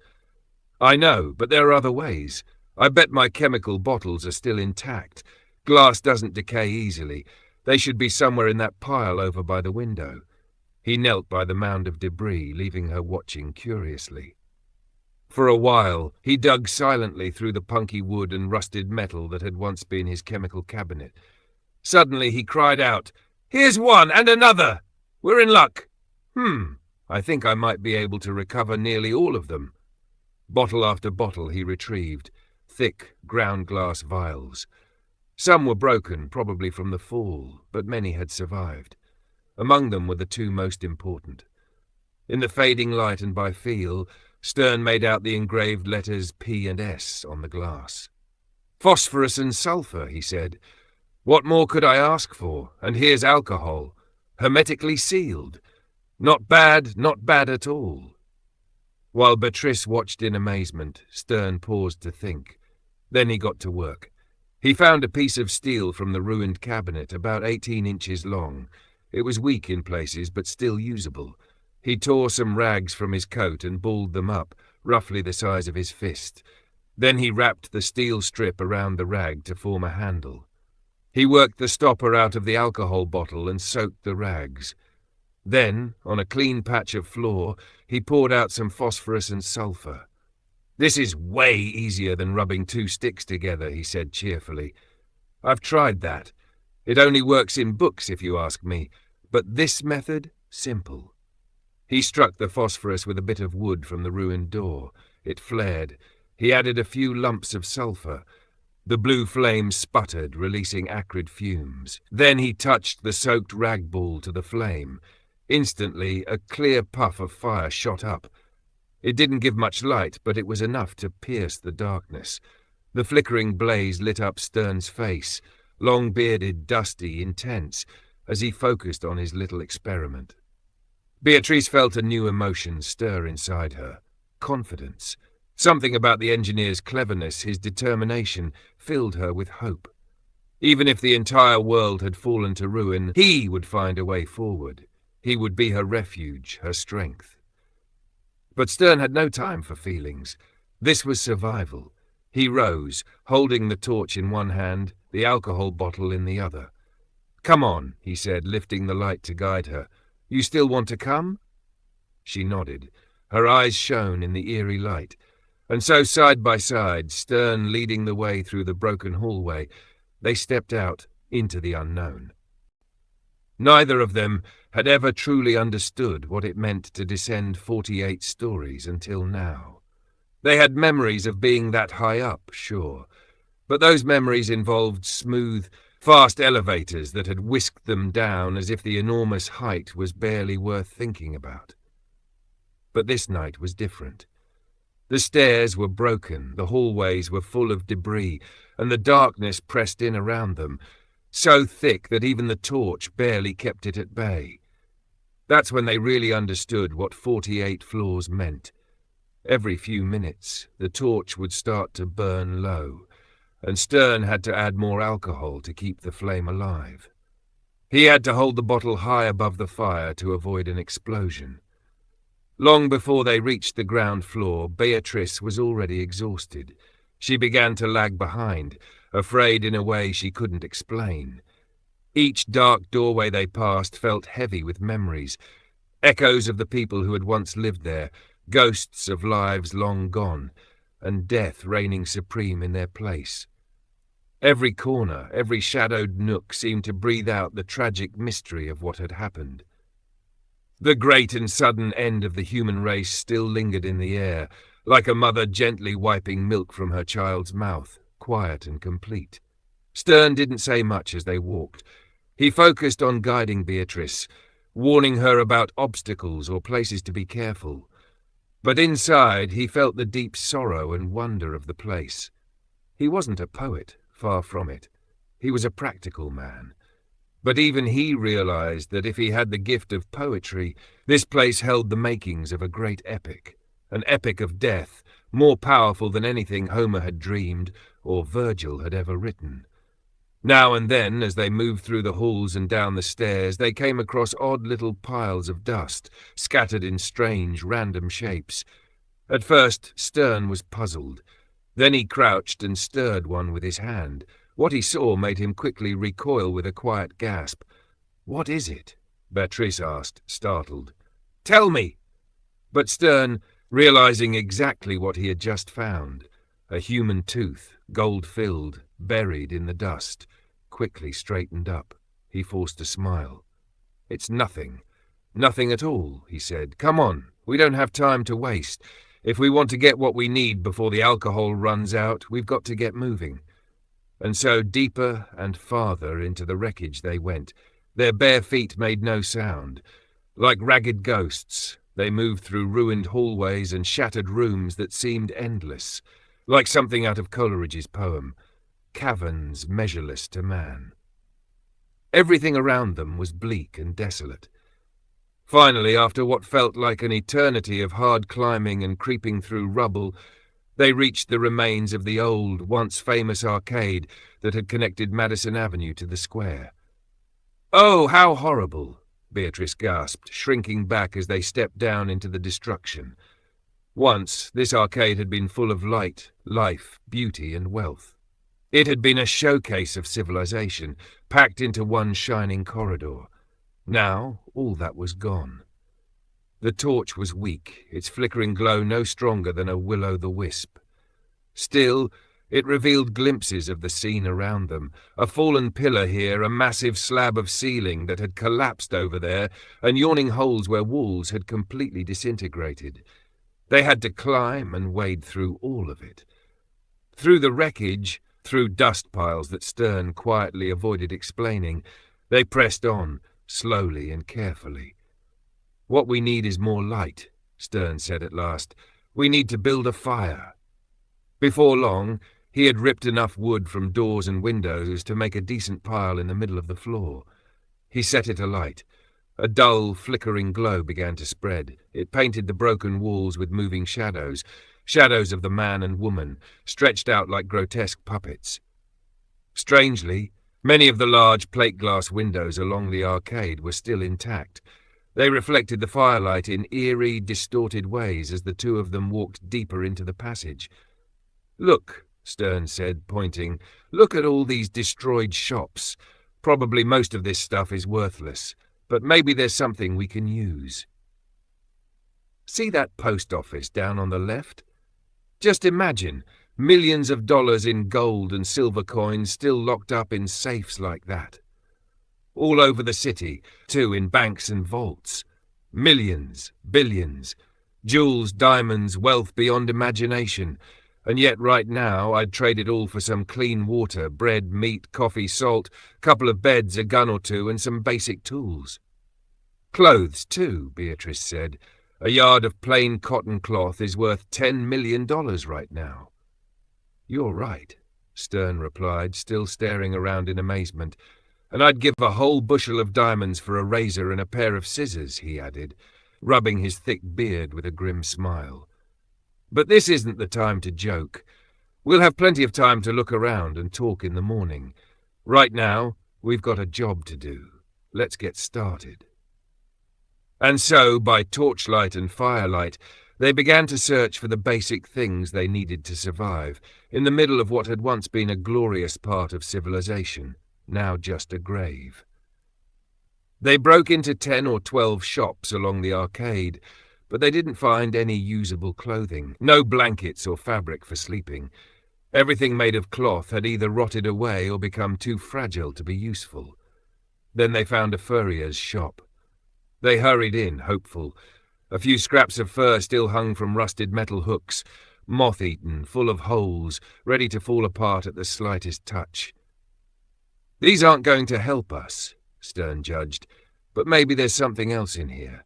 I know, but there are other ways. I bet my chemical bottles are still intact. Glass doesn't decay easily. They should be somewhere in that pile over by the window. He knelt by the mound of debris, leaving her watching curiously. For a while, he dug silently through the punky wood and rusted metal that had once been his chemical cabinet. Suddenly he cried out, Here's one and another! We're in luck! I think I might be able to recover nearly all of them. Bottle after bottle he retrieved, thick ground glass vials. Some were broken, probably from the fall, but many had survived. Among them were the 2 most important. In the fading light and by feel, Stern made out the engraved letters P and S on the glass. "Phosphorus and sulfur," he said. "What more could I ask for? And here's alcohol, hermetically sealed. Not bad at all." While Beatrice watched in amazement, Stern paused to think. Then he got to work. He found a piece of steel from the ruined cabinet, about 18 inches long. It was weak in places, but still usable. He tore some rags from his coat and balled them up, roughly the size of his fist. Then he wrapped the steel strip around the rag to form a handle. He worked the stopper out of the alcohol bottle and soaked the rags. Then, on a clean patch of floor, he poured out some phosphorus and sulfur. "This is way easier than rubbing 2 sticks together," he said cheerfully. "I've tried that. It only works in books, if you ask me. But this method, simple." He struck the phosphorus with a bit of wood from the ruined door. It flared. He added a few lumps of sulfur. The blue flame sputtered, releasing acrid fumes. Then he touched the soaked rag ball to the flame. Instantly, a clear puff of fire shot up. It didn't give much light, but it was enough to pierce the darkness. The flickering blaze lit up Stern's face, long-bearded, dusty, intense, as he focused on his little experiment. Beatrice felt a new emotion stir inside her. Confidence. Something about the engineer's cleverness, his determination, filled her with hope. Even if the entire world had fallen to ruin, he would find a way forward. He would be her refuge, her strength. But Stern had no time for feelings. This was survival. He rose, holding the torch in one hand, the alcohol bottle in the other. "Come on," he said, lifting the light to guide her. "You still want to come?" She nodded. Her eyes shone in the eerie light. And so, side by side, Stern leading the way through the broken hallway, they stepped out into the unknown. Neither of them had ever truly understood what it meant to descend 48 stories until now. They had memories of being that high up, sure, but those memories involved smooth, fast elevators that had whisked them down as if the enormous height was barely worth thinking about. But this night was different. The stairs were broken, the hallways were full of debris, and the darkness pressed in around them, so thick that even the torch barely kept it at bay. That's when they really understood what 48 floors meant. Every few minutes, the torch would start to burn low, and Stern had to add more alcohol to keep the flame alive. He had to hold the bottle high above the fire to avoid an explosion. Long before they reached the ground floor, Beatrice was already exhausted. She began to lag behind, afraid in a way she couldn't explain. Each dark doorway they passed felt heavy with memories, echoes of the people who had once lived there, ghosts of lives long gone, and death reigning supreme in their place. Every corner, every shadowed nook seemed to breathe out the tragic mystery of what had happened. The great and sudden end of the human race still lingered in the air, like a mother gently wiping milk from her child's mouth, quiet and complete. Stern didn't say much as they walked. He focused on guiding Beatrice, warning her about obstacles or places to be careful. But inside he felt the deep sorrow and wonder of the place. He wasn't a poet, far from it. He was a practical man. But even he realized that if he had the gift of poetry, this place held the makings of a great epic, an epic of death, more powerful than anything Homer had dreamed or Virgil had ever written. Now and then, as they moved through the halls and down the stairs, they came across odd little piles of dust, scattered in strange, random shapes. At first, Stern was puzzled. Then he crouched and stirred one with his hand. What he saw made him quickly recoil with a quiet gasp. "What is it?" Beatrice asked, startled. "Tell me!" But Stern, realizing exactly what he had just found, a human tooth, gold-filled, buried in the dust, quickly straightened up. He forced a smile. "It's nothing. Nothing at all," he said. "Come on, we don't have time to waste. If we want to get what we need before the alcohol runs out, we've got to get moving." And so deeper and farther into the wreckage they went. Their bare feet made no sound. Like ragged ghosts, they moved through ruined hallways and shattered rooms that seemed endless, like something out of Coleridge's poem. caverns measureless to man. Everything around them was bleak and desolate. Finally, after what felt like an eternity of hard climbing and creeping through rubble, they reached the remains of the old, once famous arcade that had connected Madison Avenue to the square. "Oh, how horrible!" Beatrice gasped, shrinking back as they stepped down into the destruction. Once, this arcade had been full of light, life, beauty, and wealth. It had been a showcase of civilization, packed into one shining corridor. Now, all that was gone. The torch was weak, its flickering glow no stronger than a will-o'-the-wisp. Still, it revealed glimpses of the scene around them, a fallen pillar here, a massive slab of ceiling that had collapsed over there, and yawning holes where walls had completely disintegrated. They had to climb and wade through all of it. Through the wreckage, through dust piles that Stern quietly avoided explaining, they pressed on, slowly and carefully. "What we need is more light," Stern said at last. "We need to build a fire." Before long, he had ripped enough wood from doors and windows to make a decent pile in the middle of the floor. He set it alight. A dull, flickering glow began to spread. It painted the broken walls with moving shadows, shadows of the man and woman, stretched out like grotesque puppets. Strangely, many of the large plate-glass windows along the arcade were still intact. They reflected the firelight in eerie, distorted ways as the two of them walked deeper into the passage. "Look," Stern said, pointing. "Look at all these destroyed shops. Probably most of this stuff is worthless, but maybe there's something we can use. See that post office down on the left? Just imagine millions of dollars in gold and silver coins still locked up in safes like that. All over the city, too, in banks and vaults. Millions, billions, jewels, diamonds, wealth beyond imagination. And yet right now I'd trade it all for some clean water, bread, meat, coffee, salt, couple of beds, a gun or two, and some basic tools. Clothes, too," Beatrice said. "A yard of plain cotton cloth is worth $10 million right now." "You're right," Stern replied, still staring around in amazement. "And I'd give a whole bushel of diamonds for a razor and a pair of scissors," he added, rubbing his thick beard with a grim smile. "But this isn't the time to joke. We'll have plenty of time to look around and talk in the morning. Right now, we've got a job to do. Let's get started." And so, by torchlight and firelight, they began to search for the basic things they needed to survive, in the middle of what had once been a glorious part of civilization, now just a grave. They broke into 10 or 12 shops along the arcade, but they didn't find any usable clothing, no blankets or fabric for sleeping. Everything made of cloth had either rotted away or become too fragile to be useful. Then they found a furrier's shop. They hurried in, hopeful. A few scraps of fur still hung from rusted metal hooks, moth-eaten, full of holes, ready to fall apart at the slightest touch. "These aren't going to help us," Stern judged, "but maybe there's something else in here."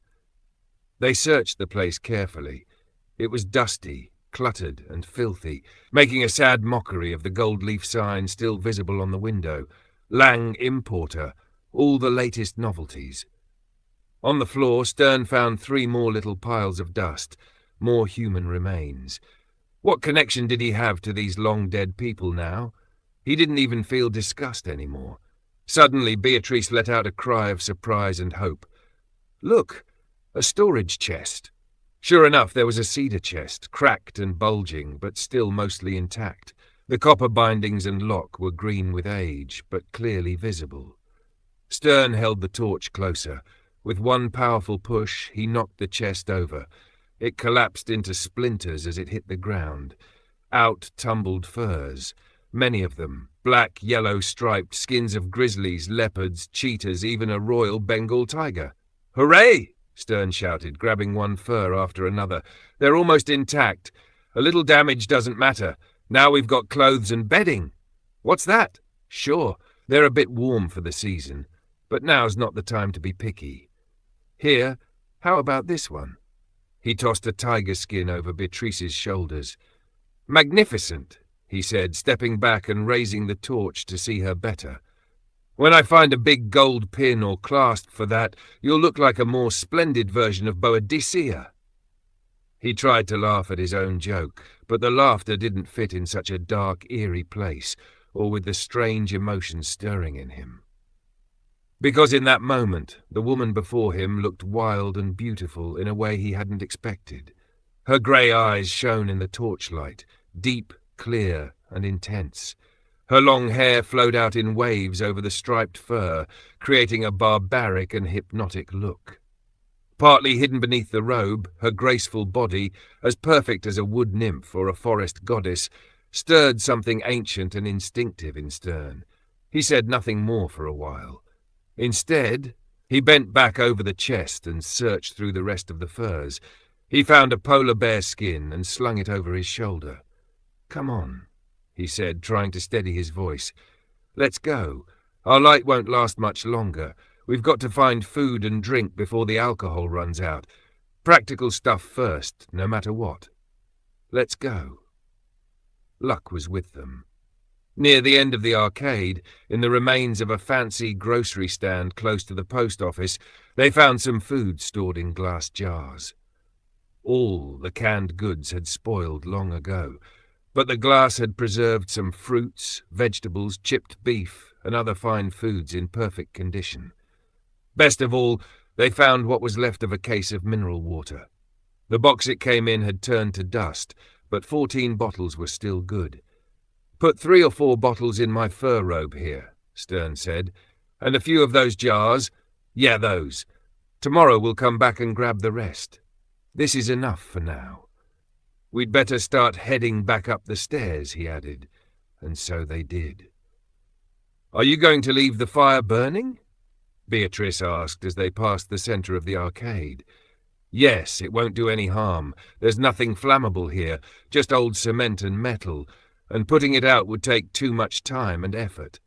They searched the place carefully. It was dusty, cluttered, and filthy, making a sad mockery of the gold leaf sign still visible on the window. Lang Importer, all the latest novelties. On the floor, Stern found 3 more little piles of dust, more human remains. What connection did he have to these long-dead people now? He didn't even feel disgust anymore. Suddenly, Beatrice let out a cry of surprise and hope. "Look, a storage chest." Sure enough, there was a cedar chest, cracked and bulging, but still mostly intact. The copper bindings and lock were green with age, but clearly visible. Stern held the torch closer. With one powerful push, he knocked the chest over. It collapsed into splinters as it hit the ground. Out tumbled furs, many of them, black, yellow-striped, skins of grizzlies, leopards, cheetahs, even a royal Bengal tiger. "Hooray!" Stern shouted, grabbing one fur after another. "They're almost intact. A little damage doesn't matter. Now we've got clothes and bedding." "What's that?" "Sure, they're a bit warm for the season, but now's not the time to be picky. Here, how about this one?" He tossed a tiger skin over Beatrice's shoulders. "Magnificent," he said, stepping back and raising the torch to see her better. "When I find a big gold pin or clasp for that, you'll look like a more splendid version of Boadicea." He tried to laugh at his own joke, but the laughter didn't fit in such a dark, eerie place, or with the strange emotion stirring in him. Because in that moment, the woman before him looked wild and beautiful in a way he hadn't expected. Her grey eyes shone in the torchlight, deep, clear, and intense. Her long hair flowed out in waves over the striped fur, creating a barbaric and hypnotic look. Partly hidden beneath the robe, her graceful body, as perfect as a wood nymph or a forest goddess, stirred something ancient and instinctive in Stern. He said nothing more for a while. Instead, he bent back over the chest and searched through the rest of the furs. He found a polar bear skin and slung it over his shoulder. "Come on," he said, trying to steady his voice. "Let's go. Our light won't last much longer. We've got to find food and drink before the alcohol runs out. Practical stuff first, no matter what. Let's go." Luck was with them. Near the end of the arcade, in the remains of a fancy grocery stand close to the post office, they found some food stored in glass jars. All the canned goods had spoiled long ago, but the glass had preserved some fruits, vegetables, chipped beef, and other fine foods in perfect condition. Best of all, they found what was left of a case of mineral water. The box it came in had turned to dust, but 14 bottles were still good. "Put 3 or 4 bottles in my fur robe here," Stern said, "and a few of those jars. Yeah, those. Tomorrow we'll come back and grab the rest. This is enough for now. We'd better start heading back up the stairs," he added, and so they did. "Are you going to leave the fire burning?" Beatrice asked as they passed the centre of the arcade. "Yes, it won't do any harm. There's nothing flammable here, just old cement and metal, and putting it out would take too much time and effort."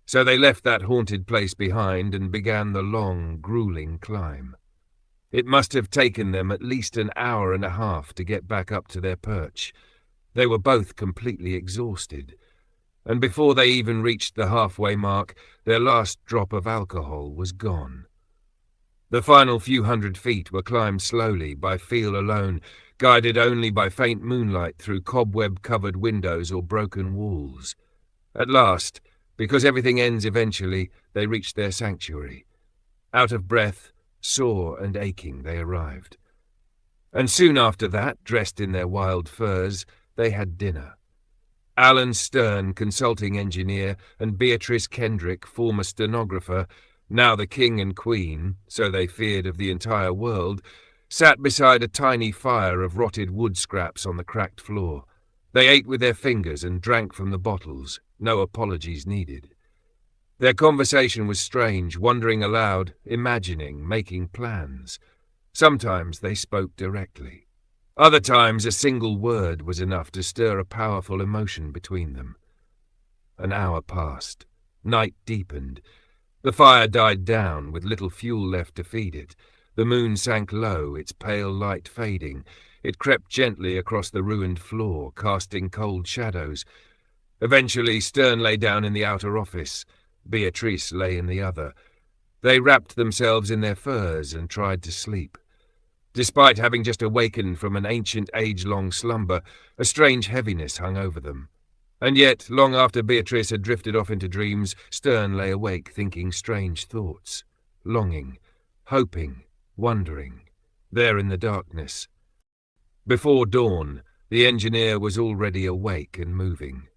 So they left that haunted place behind and began the long, grueling climb. It must have taken them at least an hour and a half to get back up to their perch. They were both completely exhausted, and before they even reached the halfway mark, their last drop of alcohol was gone. The final few hundred feet were climbed slowly, by feel alone, guided only by faint moonlight through cobweb-covered windows or broken walls. At last, because everything ends eventually, they reached their sanctuary. Out of breath, sore and aching, they arrived. And soon after that, dressed in their wild furs, they had dinner. Alan Stern, consulting engineer, and Beatrice Kendrick, former stenographer, now the king and queen, so they feared of the entire world, sat beside a tiny fire of rotted wood scraps on the cracked floor. They ate with their fingers and drank from the bottles, no apologies needed. Their conversation was strange, wondering aloud, imagining, making plans. Sometimes they spoke directly. Other times a single word was enough to stir a powerful emotion between them. An hour passed. Night deepened. The fire died down, with little fuel left to feed it. The moon sank low, its pale light fading. It crept gently across the ruined floor, casting cold shadows. Eventually, Stern lay down in the outer office. Beatrice lay in the other. They wrapped themselves in their furs and tried to sleep. Despite having just awakened from an ancient age-long slumber, a strange heaviness hung over them. And yet, long after Beatrice had drifted off into dreams, Stern lay awake thinking strange thoughts, longing, hoping, wondering, there in the darkness. Before dawn, the engineer was already awake and moving.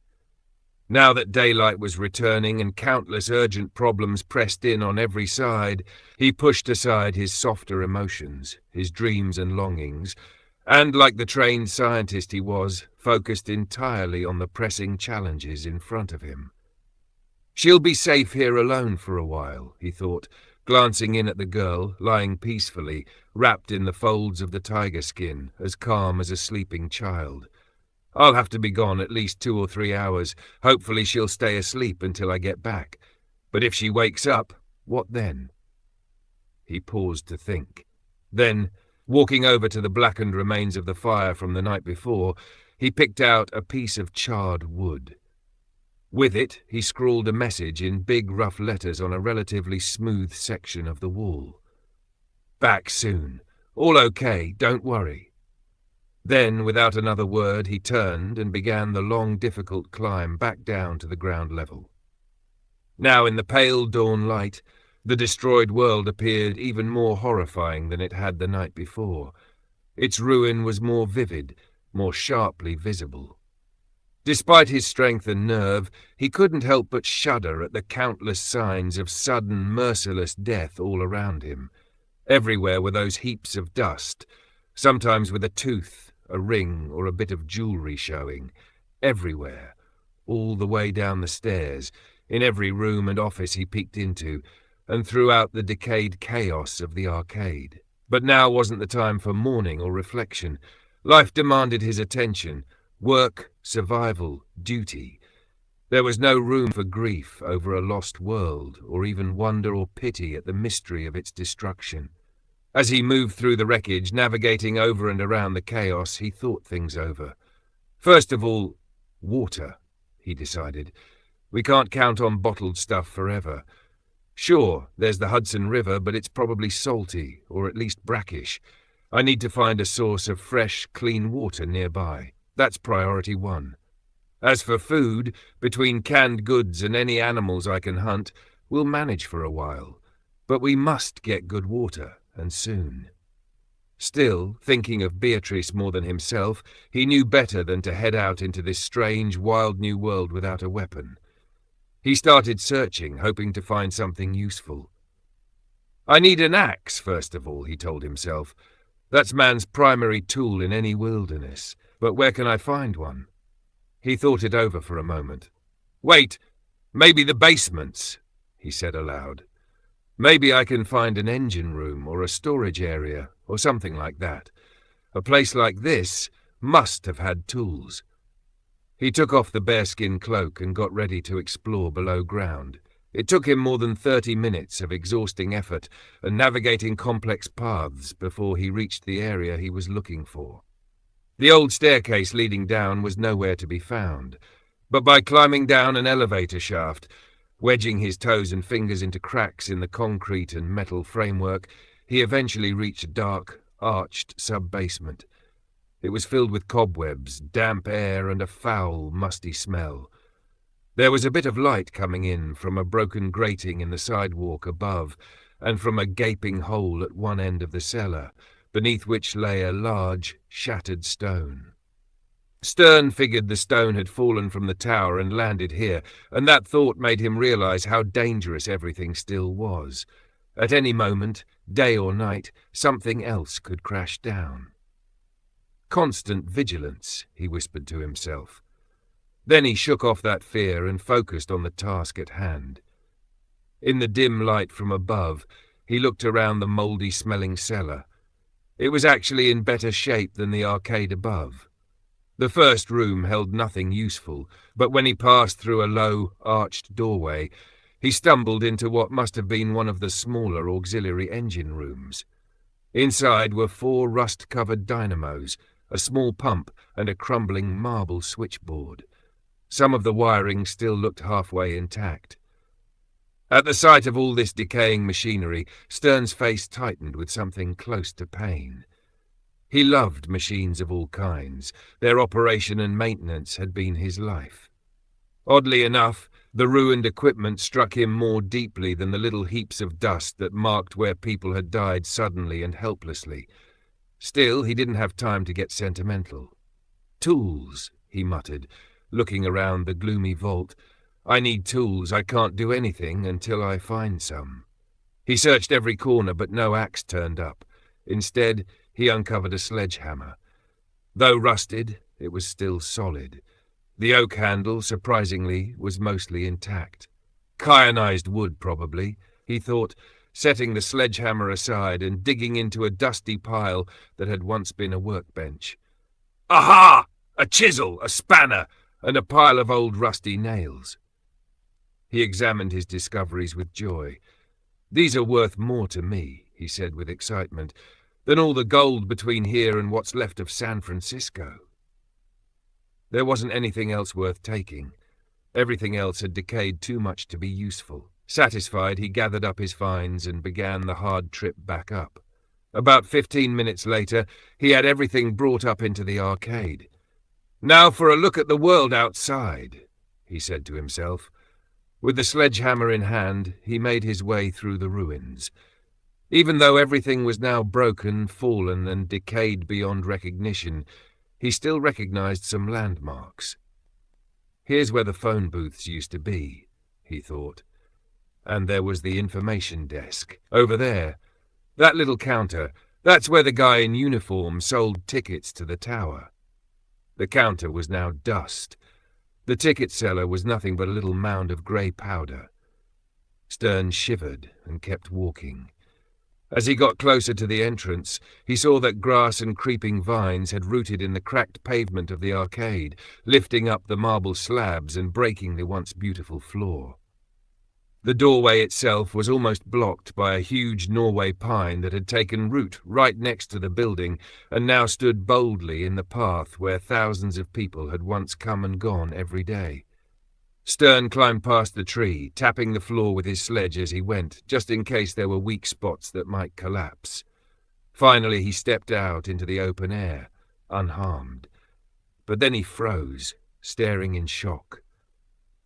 Now that daylight was returning and countless urgent problems pressed in on every side, he pushed aside his softer emotions, his dreams and longings, and, like the trained scientist he was, focused entirely on the pressing challenges in front of him. "She'll be safe here alone for a while," he thought, glancing in at the girl, lying peacefully, wrapped in the folds of the tiger skin, as calm as a sleeping child. "I'll have to be gone at least 2 or 3 hours. Hopefully she'll stay asleep until I get back. But if she wakes up, what then?" He paused to think. Then, walking over to the blackened remains of the fire from the night before, he picked out a piece of charred wood. With it, he scrawled a message in big rough letters on a relatively smooth section of the wall. "Back soon. All okay, don't worry." Then, without another word, he turned and began the long, difficult climb back down to the ground level. Now, in the pale dawn light, the destroyed world appeared even more horrifying than it had the night before. Its ruin was more vivid, more sharply visible. Despite his strength and nerve, he couldn't help but shudder at the countless signs of sudden, merciless death all around him. Everywhere were those heaps of dust, sometimes with a tooth, a ring, or a bit of jewelry showing. Everywhere, all the way down the stairs, in every room and office he peeked into, and throughout the decayed chaos of the arcade. But now wasn't the time for mourning or reflection. Life demanded his attention. Work, survival, duty. There was no room for grief over a lost world, or even wonder or pity at the mystery of its destruction. As he moved through the wreckage, navigating over and around the chaos, he thought things over. First of all, water, he decided. We can't count on bottled stuff forever. Sure, there's the Hudson River, but it's probably salty, or at least brackish. I need to find a source of fresh, clean water nearby. That's priority one. As for food, between canned goods and any animals I can hunt, we'll manage for a while. But we must get good water, and soon. Still, thinking of Beatrice more than himself, he knew better than to head out into this strange, wild new world without a weapon. He started searching, hoping to find something useful. I need an axe, first of all, he told himself. That's man's primary tool in any wilderness. But where can I find one? He thought it over for a moment. Wait, maybe the basements, he said aloud. Maybe I can find an engine room or a storage area or something like that. A place like this must have had tools. He took off the bearskin cloak and got ready to explore below ground. It took him more than 30 minutes of exhausting effort and navigating complex paths before he reached the area he was looking for. The old staircase leading down was nowhere to be found, but by climbing down an elevator shaft, wedging his toes and fingers into cracks in the concrete and metal framework, he eventually reached a dark, arched sub-basement. It was filled with cobwebs, damp air, and a foul, musty smell. There was a bit of light coming in from a broken grating in the sidewalk above, and from a gaping hole at one end of the cellar, beneath which lay a large, shattered stone. Stern figured the stone had fallen from the tower and landed here, and that thought made him realize how dangerous everything still was. At any moment, day or night, something else could crash down. Constant vigilance, he whispered to himself. Then he shook off that fear and focused on the task at hand. In the dim light from above, he looked around the mouldy-smelling cellar. It was actually in better shape than the arcade above. The first room held nothing useful, but when he passed through a low, arched doorway, he stumbled into what must have been one of the smaller auxiliary engine rooms. Inside were 4 rust-covered dynamos, a small pump, and a crumbling marble switchboard. Some of the wiring still looked halfway intact. At the sight of all this decaying machinery, Stern's face tightened with something close to pain. He loved machines of all kinds. Their operation and maintenance had been his life. Oddly enough, the ruined equipment struck him more deeply than the little heaps of dust that marked where people had died suddenly and helplessly. Still, he didn't have time to get sentimental. Tools, he muttered, looking around the gloomy vault. I need tools. I can't do anything until I find some. He searched every corner, but no axe turned up. Instead, he uncovered a sledgehammer. Though rusted, it was still solid. The oak handle, surprisingly, was mostly intact. Kyanized wood, probably, he thought, setting the sledgehammer aside and digging into a dusty pile that had once been a workbench. Aha! A chisel, a spanner, and a pile of old rusty nails. He examined his discoveries with joy. These are worth more to me, he said with excitement, than all the gold between here and what's left of San Francisco. There wasn't anything else worth taking. Everything else had decayed too much to be useful. Satisfied, he gathered up his finds and began the hard trip back up. About 15 minutes later, he had everything brought up into the arcade. "Now for a look at the world outside," he said to himself. With the sledgehammer in hand, he made his way through the ruins. Even though everything was now broken, fallen, and decayed beyond recognition, he still recognized some landmarks. Here's where the phone booths used to be, he thought. And there was the information desk. Over there. That little counter. That's where the guy in uniform sold tickets to the tower. The counter was now dust. The ticket seller was nothing but a little mound of grey powder. Stern shivered and kept walking. As he got closer to the entrance, he saw that grass and creeping vines had rooted in the cracked pavement of the arcade, lifting up the marble slabs and breaking the once beautiful floor. The doorway itself was almost blocked by a huge Norway pine that had taken root right next to the building and now stood boldly in the path where thousands of people had once come and gone every day. Stern climbed past the tree, tapping the floor with his sledge as he went, just in case there were weak spots that might collapse. Finally, he stepped out into the open air, unharmed. But then he froze, staring in shock.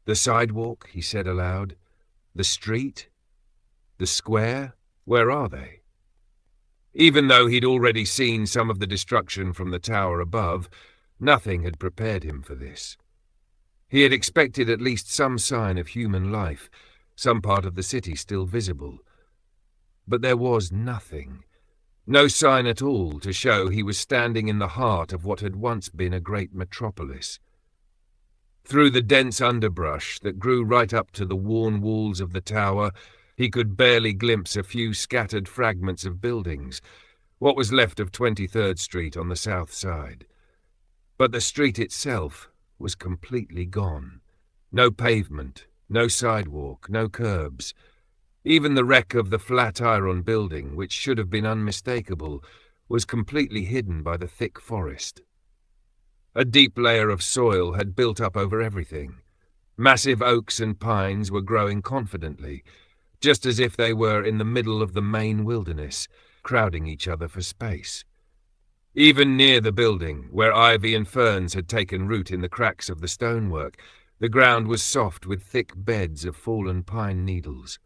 "The sidewalk," he said aloud. "The street? The square? Where are they?" Even though he'd already seen some of the destruction from the tower above, nothing had prepared him for this. He had expected at least some sign of human life, some part of the city still visible. But there was nothing. No sign at all to show he was standing in the heart of what had once been a great metropolis. Through the dense underbrush that grew right up to the worn walls of the tower, he could barely glimpse a few scattered fragments of buildings, what was left of 23rd Street on the south side. But the street itself was completely gone. No pavement, no sidewalk, no curbs. Even the wreck of the Flatiron building, which should have been unmistakable, was completely hidden by the thick forest. A deep layer of soil had built up over everything. Massive oaks and pines were growing confidently, just as if they were in the middle of the main wilderness, crowding each other for space. Even near the building, where ivy and ferns had taken root in the cracks of the stonework, the ground was soft with thick beds of fallen pine needles.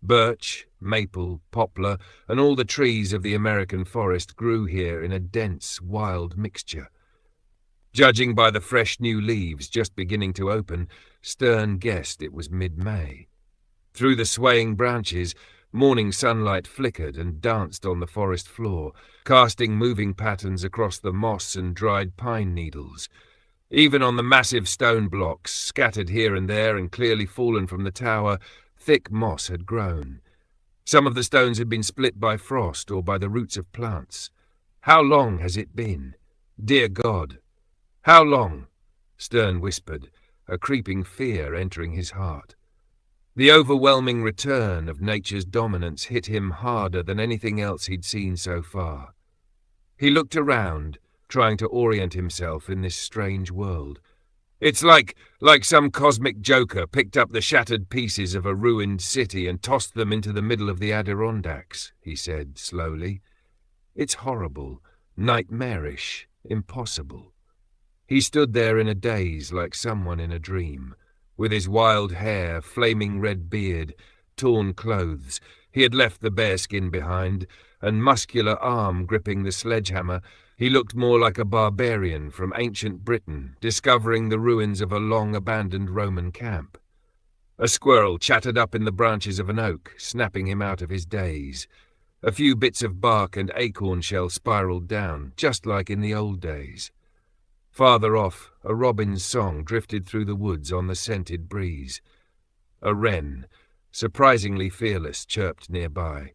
Birch, maple, poplar, and all the trees of the American forest grew here in a dense, wild mixture. Judging by the fresh new leaves just beginning to open, Stern guessed it was mid-May. Through the swaying branches, morning sunlight flickered and danced on the forest floor, casting moving patterns across the moss and dried pine needles. Even on the massive stone blocks, scattered here and there and clearly fallen from the tower, thick moss had grown. Some of the stones had been split by frost or by the roots of plants. How long has it been? Dear God! How long? Stern whispered, a creeping fear entering his heart. The overwhelming return of nature's dominance hit him harder than anything else he'd seen so far. He looked around, trying to orient himself in this strange world. It's like some cosmic joker picked up the shattered pieces of a ruined city and tossed them into the middle of the Adirondacks, he said slowly. It's horrible, nightmarish, impossible. He stood there in a daze like someone in a dream. With his wild hair, flaming red beard, torn clothes, he had left the bearskin behind, and muscular arm gripping the sledgehammer, he looked more like a barbarian from ancient Britain, discovering the ruins of a long-abandoned Roman camp. A squirrel chattered up in the branches of an oak, snapping him out of his daze. A few bits of bark and acorn shell spiraled down, just like in the old days. Farther off, a robin's song drifted through the woods on the scented breeze. A wren, surprisingly fearless, chirped nearby.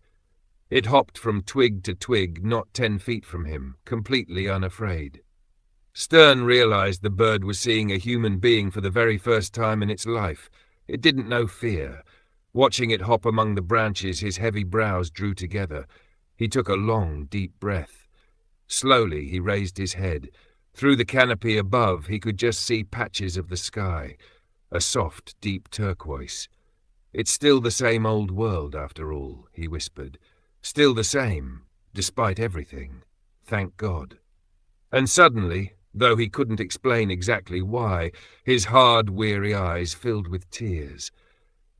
It hopped from twig to twig not 10 feet from him, completely unafraid. Stern realized the bird was seeing a human being for the very first time in its life. It didn't know fear. Watching it hop among the branches, his heavy brows drew together. He took a long, deep breath. Slowly he raised his head, Through the canopy above, he could just see patches of the sky, a soft, deep turquoise. "It's still the same old world, after all," he whispered. "Still the same, despite everything. Thank God." And suddenly, though he couldn't explain exactly why, his hard, weary eyes filled with tears.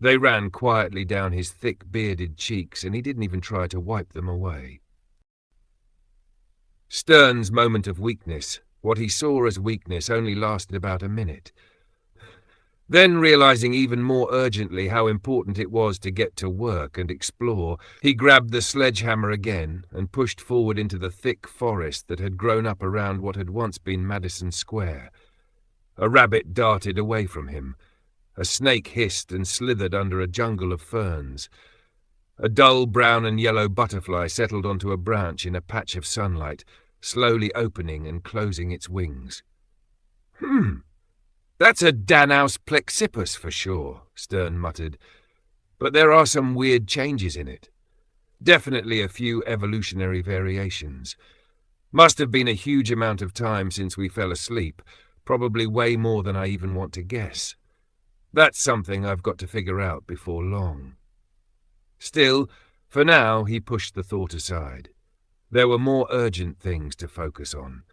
They ran quietly down his thick, bearded cheeks, and he didn't even try to wipe them away. Stern's moment of weakness, what he saw as weakness, only lasted about a minute. Then, realizing even more urgently how important it was to get to work and explore, he grabbed the sledgehammer again and pushed forward into the thick forest that had grown up around what had once been Madison Square. A rabbit darted away from him. A snake hissed and slithered under a jungle of ferns. A dull brown and yellow butterfly settled onto a branch in a patch of sunlight, slowly opening and closing its wings. "That's a Danaus plexippus for sure," Stern muttered. "But there are some weird changes in it. Definitely a few evolutionary variations. Must have been a huge amount of time since we fell asleep, probably way more than I even want to guess. That's something I've got to figure out before long." Still, for now, he pushed the thought aside. There were more urgent things to focus on.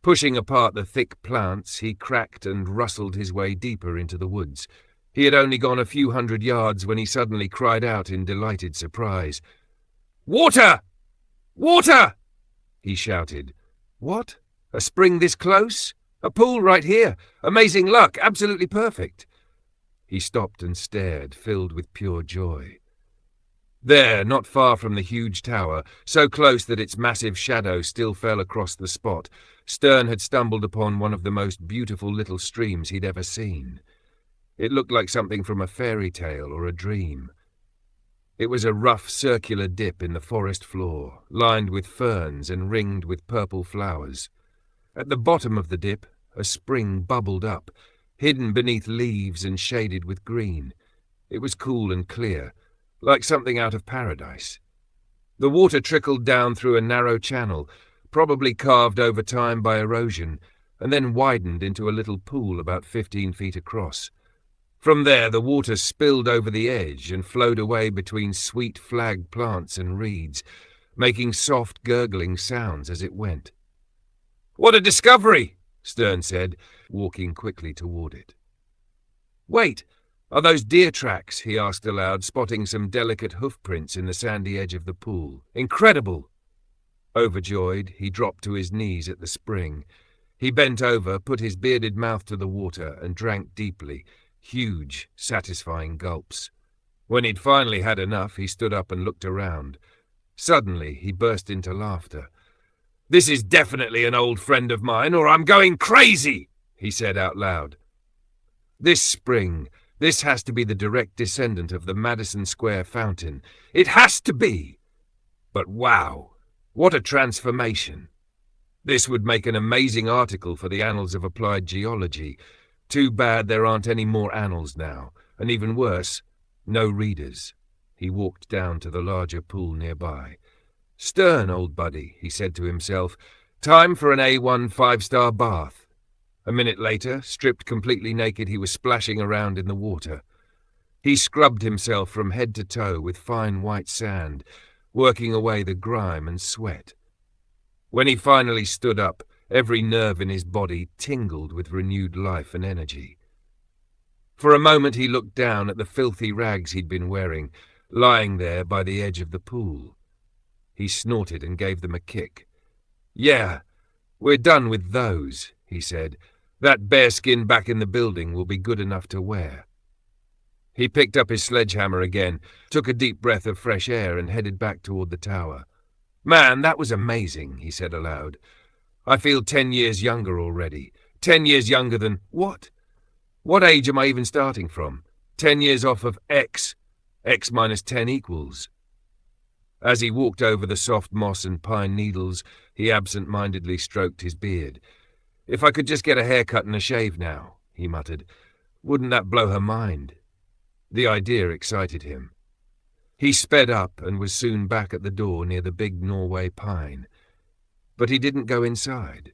Pushing apart the thick plants, he cracked and rustled his way deeper into the woods. He had only gone a few hundred yards when he suddenly cried out in delighted surprise. "Water! Water!" he shouted. "What? A spring this close? A pool right here? Amazing luck, absolutely perfect." He stopped and stared, filled with pure joy. There, not far from the huge tower, so close that its massive shadow still fell across the spot, Stern had stumbled upon one of the most beautiful little streams he'd ever seen. It looked like something from a fairy tale or a dream. It was a rough circular dip in the forest floor, lined with ferns and ringed with purple flowers. At the bottom of the dip, a spring bubbled up, hidden beneath leaves and shaded with green. It was cool and clear, like something out of paradise. The water trickled down through a narrow channel, probably carved over time by erosion, and then widened into a little pool about 15 feet across. From there, the water spilled over the edge and flowed away between sweet flag plants and reeds, making soft, gurgling sounds as it went. "What a discovery!" Stern said, walking quickly toward it. "Wait! Are those deer tracks?" he asked aloud, spotting some delicate hoof prints in the sandy edge of the pool. "Incredible!" Overjoyed, he dropped to his knees at the spring. He bent over, put his bearded mouth to the water, and drank deeply, huge, satisfying gulps. When he'd finally had enough, he stood up and looked around. Suddenly, he burst into laughter. "This is definitely an old friend of mine, or I'm going crazy!" he said out loud. "This spring, this has to be the direct descendant of the Madison Square fountain. It has to be! But wow, what a transformation! This would make an amazing article for the Annals of Applied Geology. Too bad there aren't any more annals now, and even worse, no readers." He walked down to the larger pool nearby. "Stern, old buddy," he said to himself. "Time for an A1 5-star bath." A minute later, stripped completely naked, he was splashing around in the water. He scrubbed himself from head to toe with fine white sand, working away the grime and sweat. When he finally stood up, every nerve in his body tingled with renewed life and energy. For a moment he looked down at the filthy rags he'd been wearing, lying there by the edge of the pool. He snorted and gave them a kick. "Yeah, we're done with those," he said. "That bearskin back in the building will be good enough to wear." He picked up his sledgehammer again, took a deep breath of fresh air, and headed back toward the tower. "Man, that was amazing," he said aloud. "I feel 10 years younger already. 10 years younger than... What? What age am I even starting from? 10 years off of X. X minus 10 equals. As he walked over the soft moss and pine needles, he absent-mindedly stroked his beard. "If I could just get a haircut and a shave now," he muttered. "Wouldn't that blow her mind?" The idea excited him. He sped up and was soon back at the door near the big Norway pine. But he didn't go inside.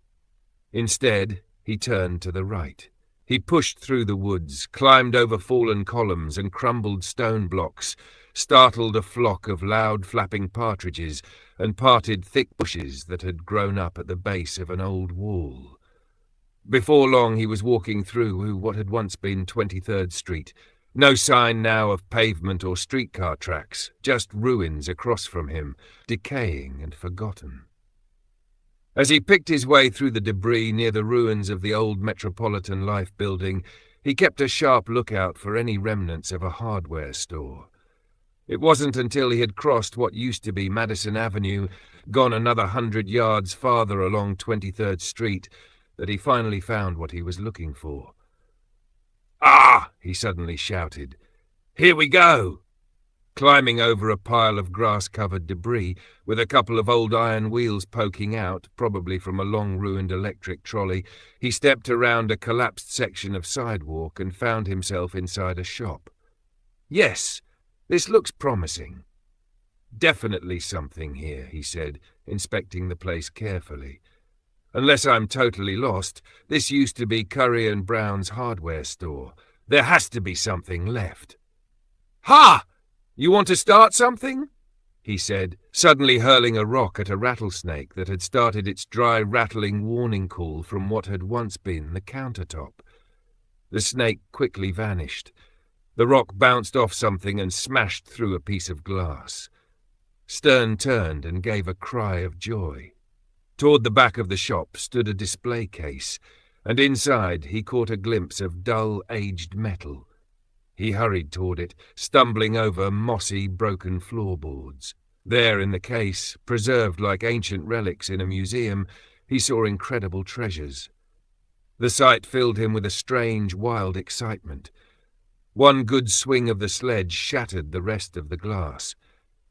Instead, he turned to the right. He pushed through the woods, climbed over fallen columns and crumbled stone blocks, startled a flock of loud flapping partridges, and parted thick bushes that had grown up at the base of an old wall. Before long he was walking through what had once been 23rd Street. No sign now of pavement or streetcar tracks, just ruins across from him, decaying and forgotten. As he picked his way through the debris near the ruins of the old Metropolitan Life building, he kept a sharp lookout for any remnants of a hardware store. It wasn't until he had crossed what used to be Madison Avenue, gone another 100 yards farther along 23rd Street, that he finally found what he was looking for. "Ah!" he suddenly shouted. "Here we go!" Climbing over a pile of grass-covered debris, with a couple of old iron wheels poking out, probably from a long-ruined electric trolley, he stepped around a collapsed section of sidewalk and found himself inside a shop. "Yes, this looks promising." "Definitely something here," he said, inspecting the place carefully. "Unless I'm totally lost, this used to be Curry and Brown's hardware store. There has to be something left." "Ha! You want to start something?" he said, suddenly hurling a rock at a rattlesnake that had started its dry, rattling warning call from what had once been the countertop. The snake quickly vanished. The rock bounced off something and smashed through a piece of glass. Stern turned and gave a cry of joy. Toward the back of the shop stood a display case, and inside he caught a glimpse of dull, aged metal. He hurried toward it, stumbling over mossy, broken floorboards. There in the case, preserved like ancient relics in a museum, he saw incredible treasures. The sight filled him with a strange, wild excitement. One good swing of the sledge shattered the rest of the glass.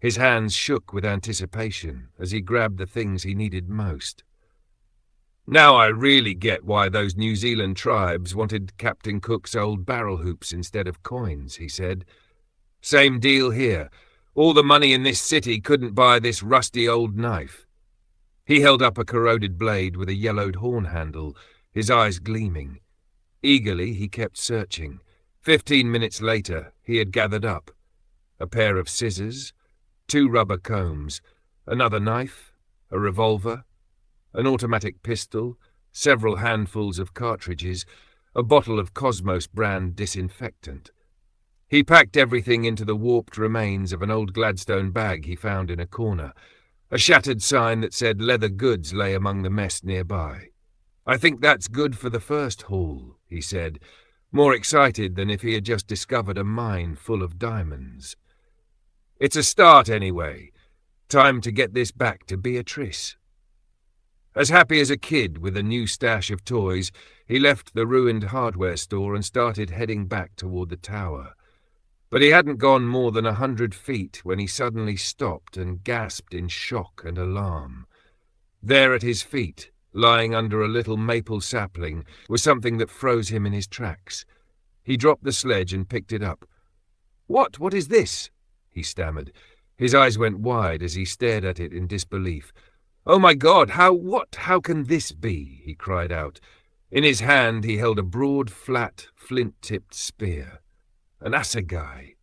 His hands shook with anticipation as he grabbed the things he needed most. "Now I really get why those New Zealand tribes wanted Captain Cook's old barrel hoops instead of coins," he said. "Same deal here. All the money in this city couldn't buy this rusty old knife." He held up a corroded blade with a yellowed horn handle, his eyes gleaming. Eagerly he kept searching. 15 minutes later he had gathered up a pair of scissors, 2 rubber combs, another knife, a revolver, an automatic pistol, several handfuls of cartridges, a bottle of Cosmos brand disinfectant. He packed everything into the warped remains of an old Gladstone bag he found in a corner. A shattered sign that said leather goods lay among the mess nearby. "I think that's good for the first haul," he said, more excited than if he had just discovered a mine full of diamonds. "It's a start anyway. Time to get this back to Beatrice." As happy as a kid with a new stash of toys, he left the ruined hardware store and started heading back toward the tower. But he hadn't gone more than 100 feet when he suddenly stopped and gasped in shock and alarm. There at his feet, lying under a little maple sapling, was something that froze him in his tracks. He dropped the sledge and picked it up. What is this?" he stammered. His eyes went wide as he stared at it in disbelief. "Oh my God, how can this be?" he cried out. In his hand he held a broad, flat, flint-tipped spear. An assegai.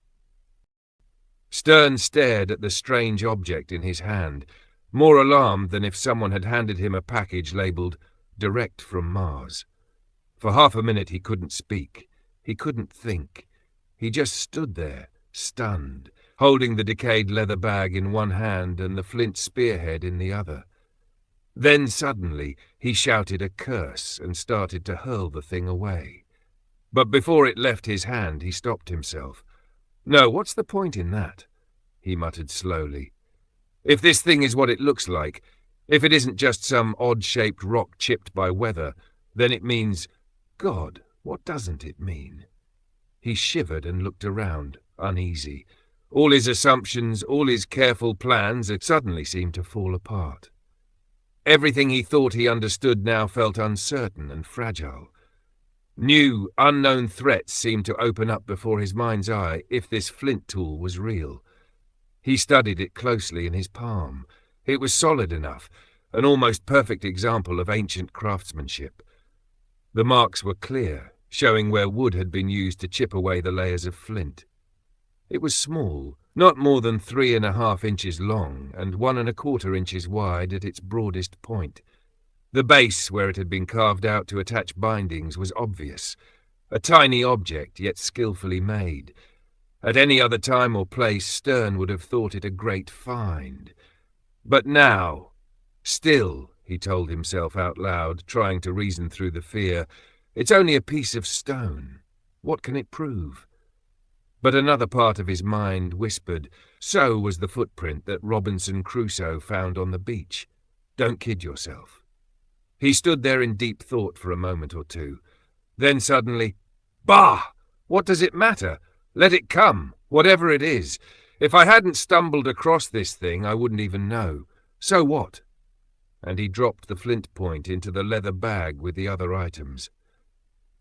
Stern stared at the strange object in his hand, more alarmed than if someone had handed him a package labelled "Direct from Mars." For half a minute he couldn't speak. He couldn't think. He just stood there, stunned, holding the decayed leather bag in one hand and the flint spearhead in the other. Then suddenly he shouted a curse and started to hurl the thing away. But before it left his hand, he stopped himself. "No, what's the point in that?" he muttered slowly. "If this thing is what it looks like, if it isn't just some odd-shaped rock chipped by weather, then it means... God, what doesn't it mean?" He shivered and looked around, uneasy. All his assumptions, all his careful plans had suddenly seemed to fall apart. Everything he thought he understood now felt uncertain and fragile. New, unknown threats seemed to open up before his mind's eye if this flint tool was real. He studied it closely in his palm. It was solid enough, an almost perfect example of ancient craftsmanship. The marks were clear, showing where wood had been used to chip away the layers of flint. It was small, not more than 3.5 inches long and 1.25 inches wide at its broadest point. The base, where it had been carved out to attach bindings, was obvious. A tiny object, yet skillfully made. At any other time or place, Stern would have thought it a great find. But now, still, he told himself out loud, trying to reason through the fear, it's only a piece of stone. What can it prove? But another part of his mind whispered, so was the footprint that Robinson Crusoe found on the beach. Don't kid yourself. He stood there in deep thought for a moment or two. Then suddenly, bah! What does it matter? Let it come, whatever it is. If I hadn't stumbled across this thing, I wouldn't even know. So what? And he dropped the flint point into the leather bag with the other items.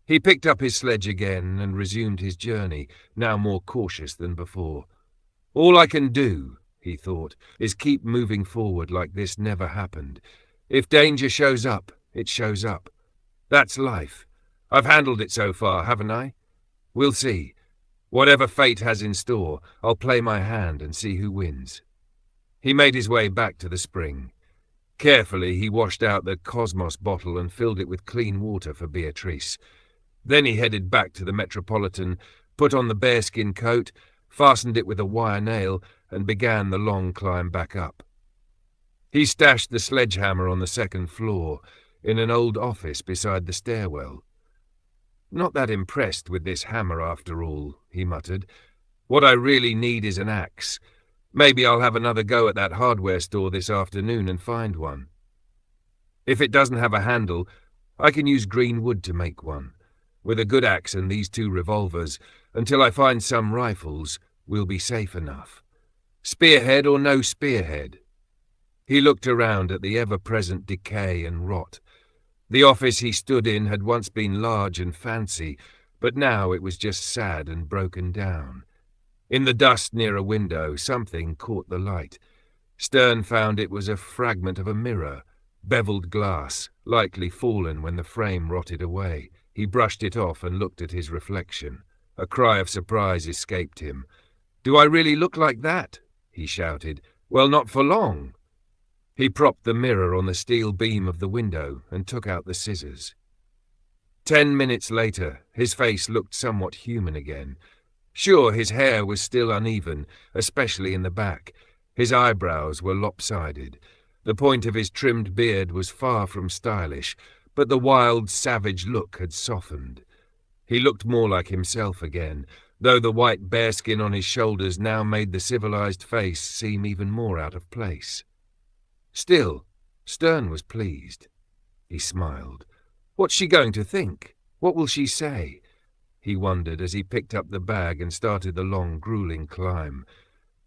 He picked up his sledge again and resumed his journey, now more cautious than before. All I can do, he thought, is keep moving forward like this never happened. If danger shows up, it shows up. That's life. I've handled it so far, haven't I? We'll see. Whatever fate has in store, I'll play my hand and see who wins. He made his way back to the spring. Carefully, he washed out the Cosmos bottle and filled it with clean water for Beatrice. Then he headed back to the Metropolitan, put on the bearskin coat, fastened it with a wire nail, and began the long climb back up. He stashed the sledgehammer on the second floor, in an old office beside the stairwell. Not that impressed with this hammer after all, he muttered. What I really need is an axe. Maybe I'll have another go at that hardware store this afternoon and find one. If it doesn't have a handle, I can use green wood to make one. With a good axe and these 2 revolvers, until I find some rifles, we'll be safe enough. Spearhead or no spearhead. He looked around at the ever-present decay and rot. The office he stood in had once been large and fancy, but now it was just sad and broken down. In the dust near a window, something caught the light. Stern found it was a fragment of a mirror, beveled glass, likely fallen when the frame rotted away. He brushed it off and looked at his reflection. A cry of surprise escaped him. "Do I really look like that?" he shouted. "Well, not for long." He propped the mirror on the steel beam of the window and took out the scissors. 10 minutes later, his face looked somewhat human again. Sure, his hair was still uneven, especially in the back. His eyebrows were lopsided. The point of his trimmed beard was far from stylish, but the wild, savage look had softened. He looked more like himself again, though the white bearskin on his shoulders now made the civilized face seem even more out of place. Still, Stern was pleased. He smiled. What's she going to think? What will she say? He wondered as he picked up the bag and started the long, grueling climb.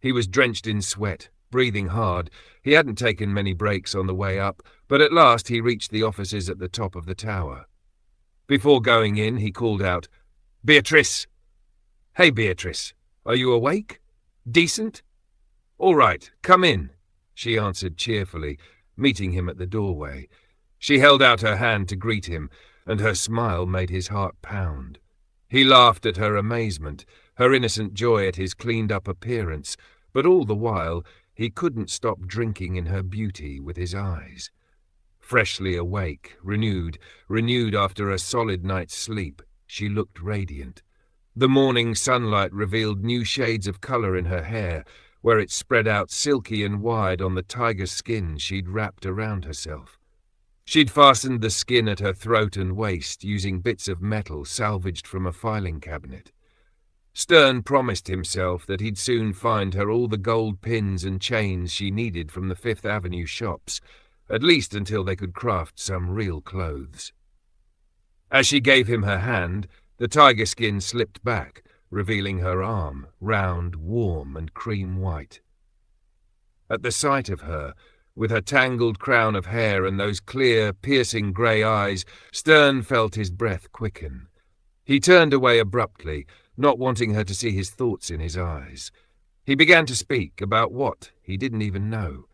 He was drenched in sweat, breathing hard. He hadn't taken many breaks on the way up, but at last he reached the offices at the top of the tower. Before going in, he called out, "Beatrice!" "Hey, Beatrice, are you awake? Decent?" "All right, come in," she answered cheerfully, meeting him at the doorway. She held out her hand to greet him, and her smile made his heart pound. He laughed at her amazement, her innocent joy at his cleaned-up appearance, but all the while he couldn't stop drinking in her beauty with his eyes. Freshly awake, renewed after a solid night's sleep, she looked radiant. The morning sunlight revealed new shades of colour in her hair, where it spread out silky and wide on the tiger skin she'd wrapped around herself. She'd fastened the skin at her throat and waist using bits of metal salvaged from a filing cabinet. Stern promised himself that he'd soon find her all the gold pins and chains she needed from the Fifth Avenue shops, at least until they could craft some real clothes. As she gave him her hand, the tiger skin slipped back, revealing her arm, round, warm, and cream white. At the sight of her, with her tangled crown of hair and those clear, piercing grey eyes, Stern felt his breath quicken. He turned away abruptly, not wanting her to see his thoughts in his eyes. He began to speak about what he didn't even know.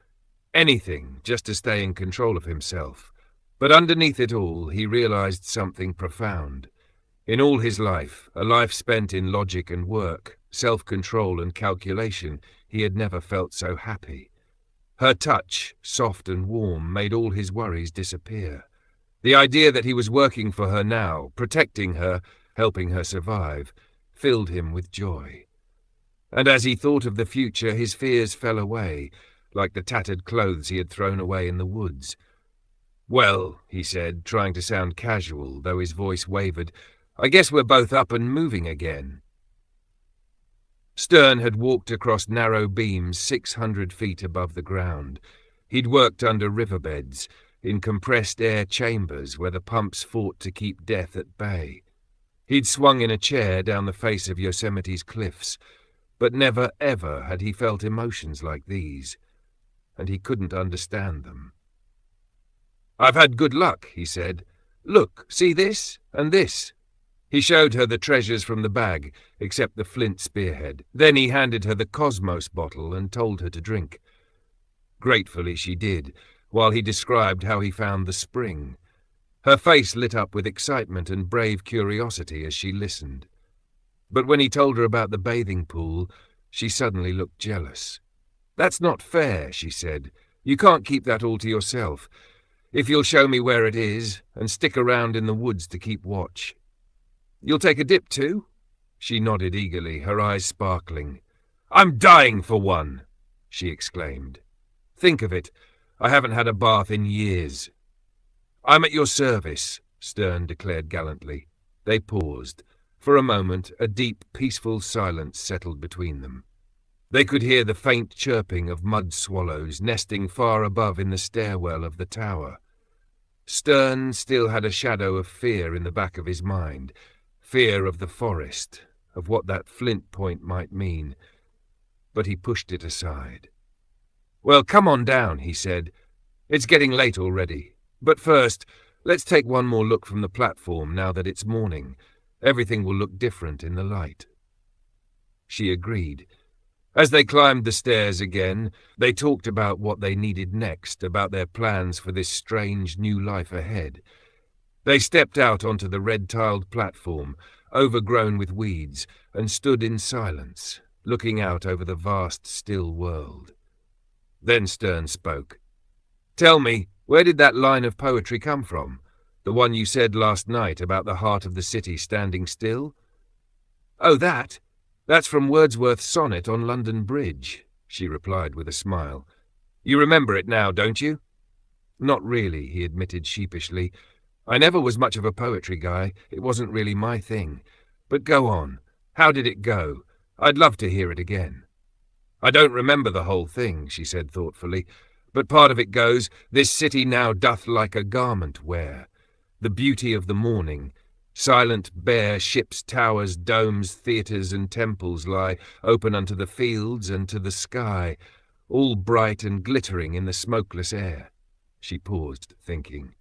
Anything, just to stay in control of himself. But underneath it all, he realized something profound. In all his life, a life spent in logic and work, self-control and calculation, he had never felt so happy. Her touch, soft and warm, made all his worries disappear. The idea that he was working for her now, protecting her, helping her survive, filled him with joy. And as he thought of the future, his fears fell away, like the tattered clothes he had thrown away in the woods. "Well," he said, trying to sound casual, though his voice wavered, "I guess we're both up and moving again." Stern had walked across narrow beams 600 feet above the ground. He'd worked under riverbeds, in compressed air chambers where the pumps fought to keep death at bay. He'd swung in a chair down the face of Yosemite's cliffs, but never ever had he felt emotions like these, and he couldn't understand them. "I've had good luck," he said. "Look, see this and this." He showed her the treasures from the bag, except the flint spearhead. Then he handed her the Cosmos bottle and told her to drink. Gratefully she did, while he described how he found the spring. Her face lit up with excitement and brave curiosity as she listened. But when he told her about the bathing pool, she suddenly looked jealous. "That's not fair," she said. "You can't keep that all to yourself. If you'll show me where it is, and stick around in the woods to keep watch." "You'll take a dip too?" She nodded eagerly, her eyes sparkling. "I'm dying for one!" she exclaimed. "Think of it, I haven't had a bath in years." "I'm at your service," Stern declared gallantly. They paused. For a moment, a deep, peaceful silence settled between them. They could hear the faint chirping of mud swallows nesting far above in the stairwell of the tower. Stern still had a shadow of fear in the back of his mind, fear of the forest, of what that flint point might mean, but he pushed it aside. "Well, come on down," he said. "It's getting late already. But first, let's take one more look from the platform now that it's morning. Everything will look different in the light." She agreed. As they climbed the stairs again, they talked about what they needed next, about their plans for this strange new life ahead. They stepped out onto the red-tiled platform, overgrown with weeds, and stood in silence, looking out over the vast, still world. Then Stern spoke. "Tell me, where did that line of poetry come from? The one you said last night about the heart of the city standing still?" "Oh, that's from Wordsworth's sonnet on London Bridge," she replied with a smile. "You remember it now, don't you?" "Not really," he admitted sheepishly. "I never was much of a poetry guy. It wasn't really my thing. But go on. How did it go? I'd love to hear it again." "I don't remember the whole thing," she said thoughtfully, "but part of it goes, 'This city now doth like a garment wear. The beauty of the morning. Silent, bare ships, towers, domes, theatres and temples lie open unto the fields and to the sky, all bright and glittering in the smokeless air." She paused, thinking.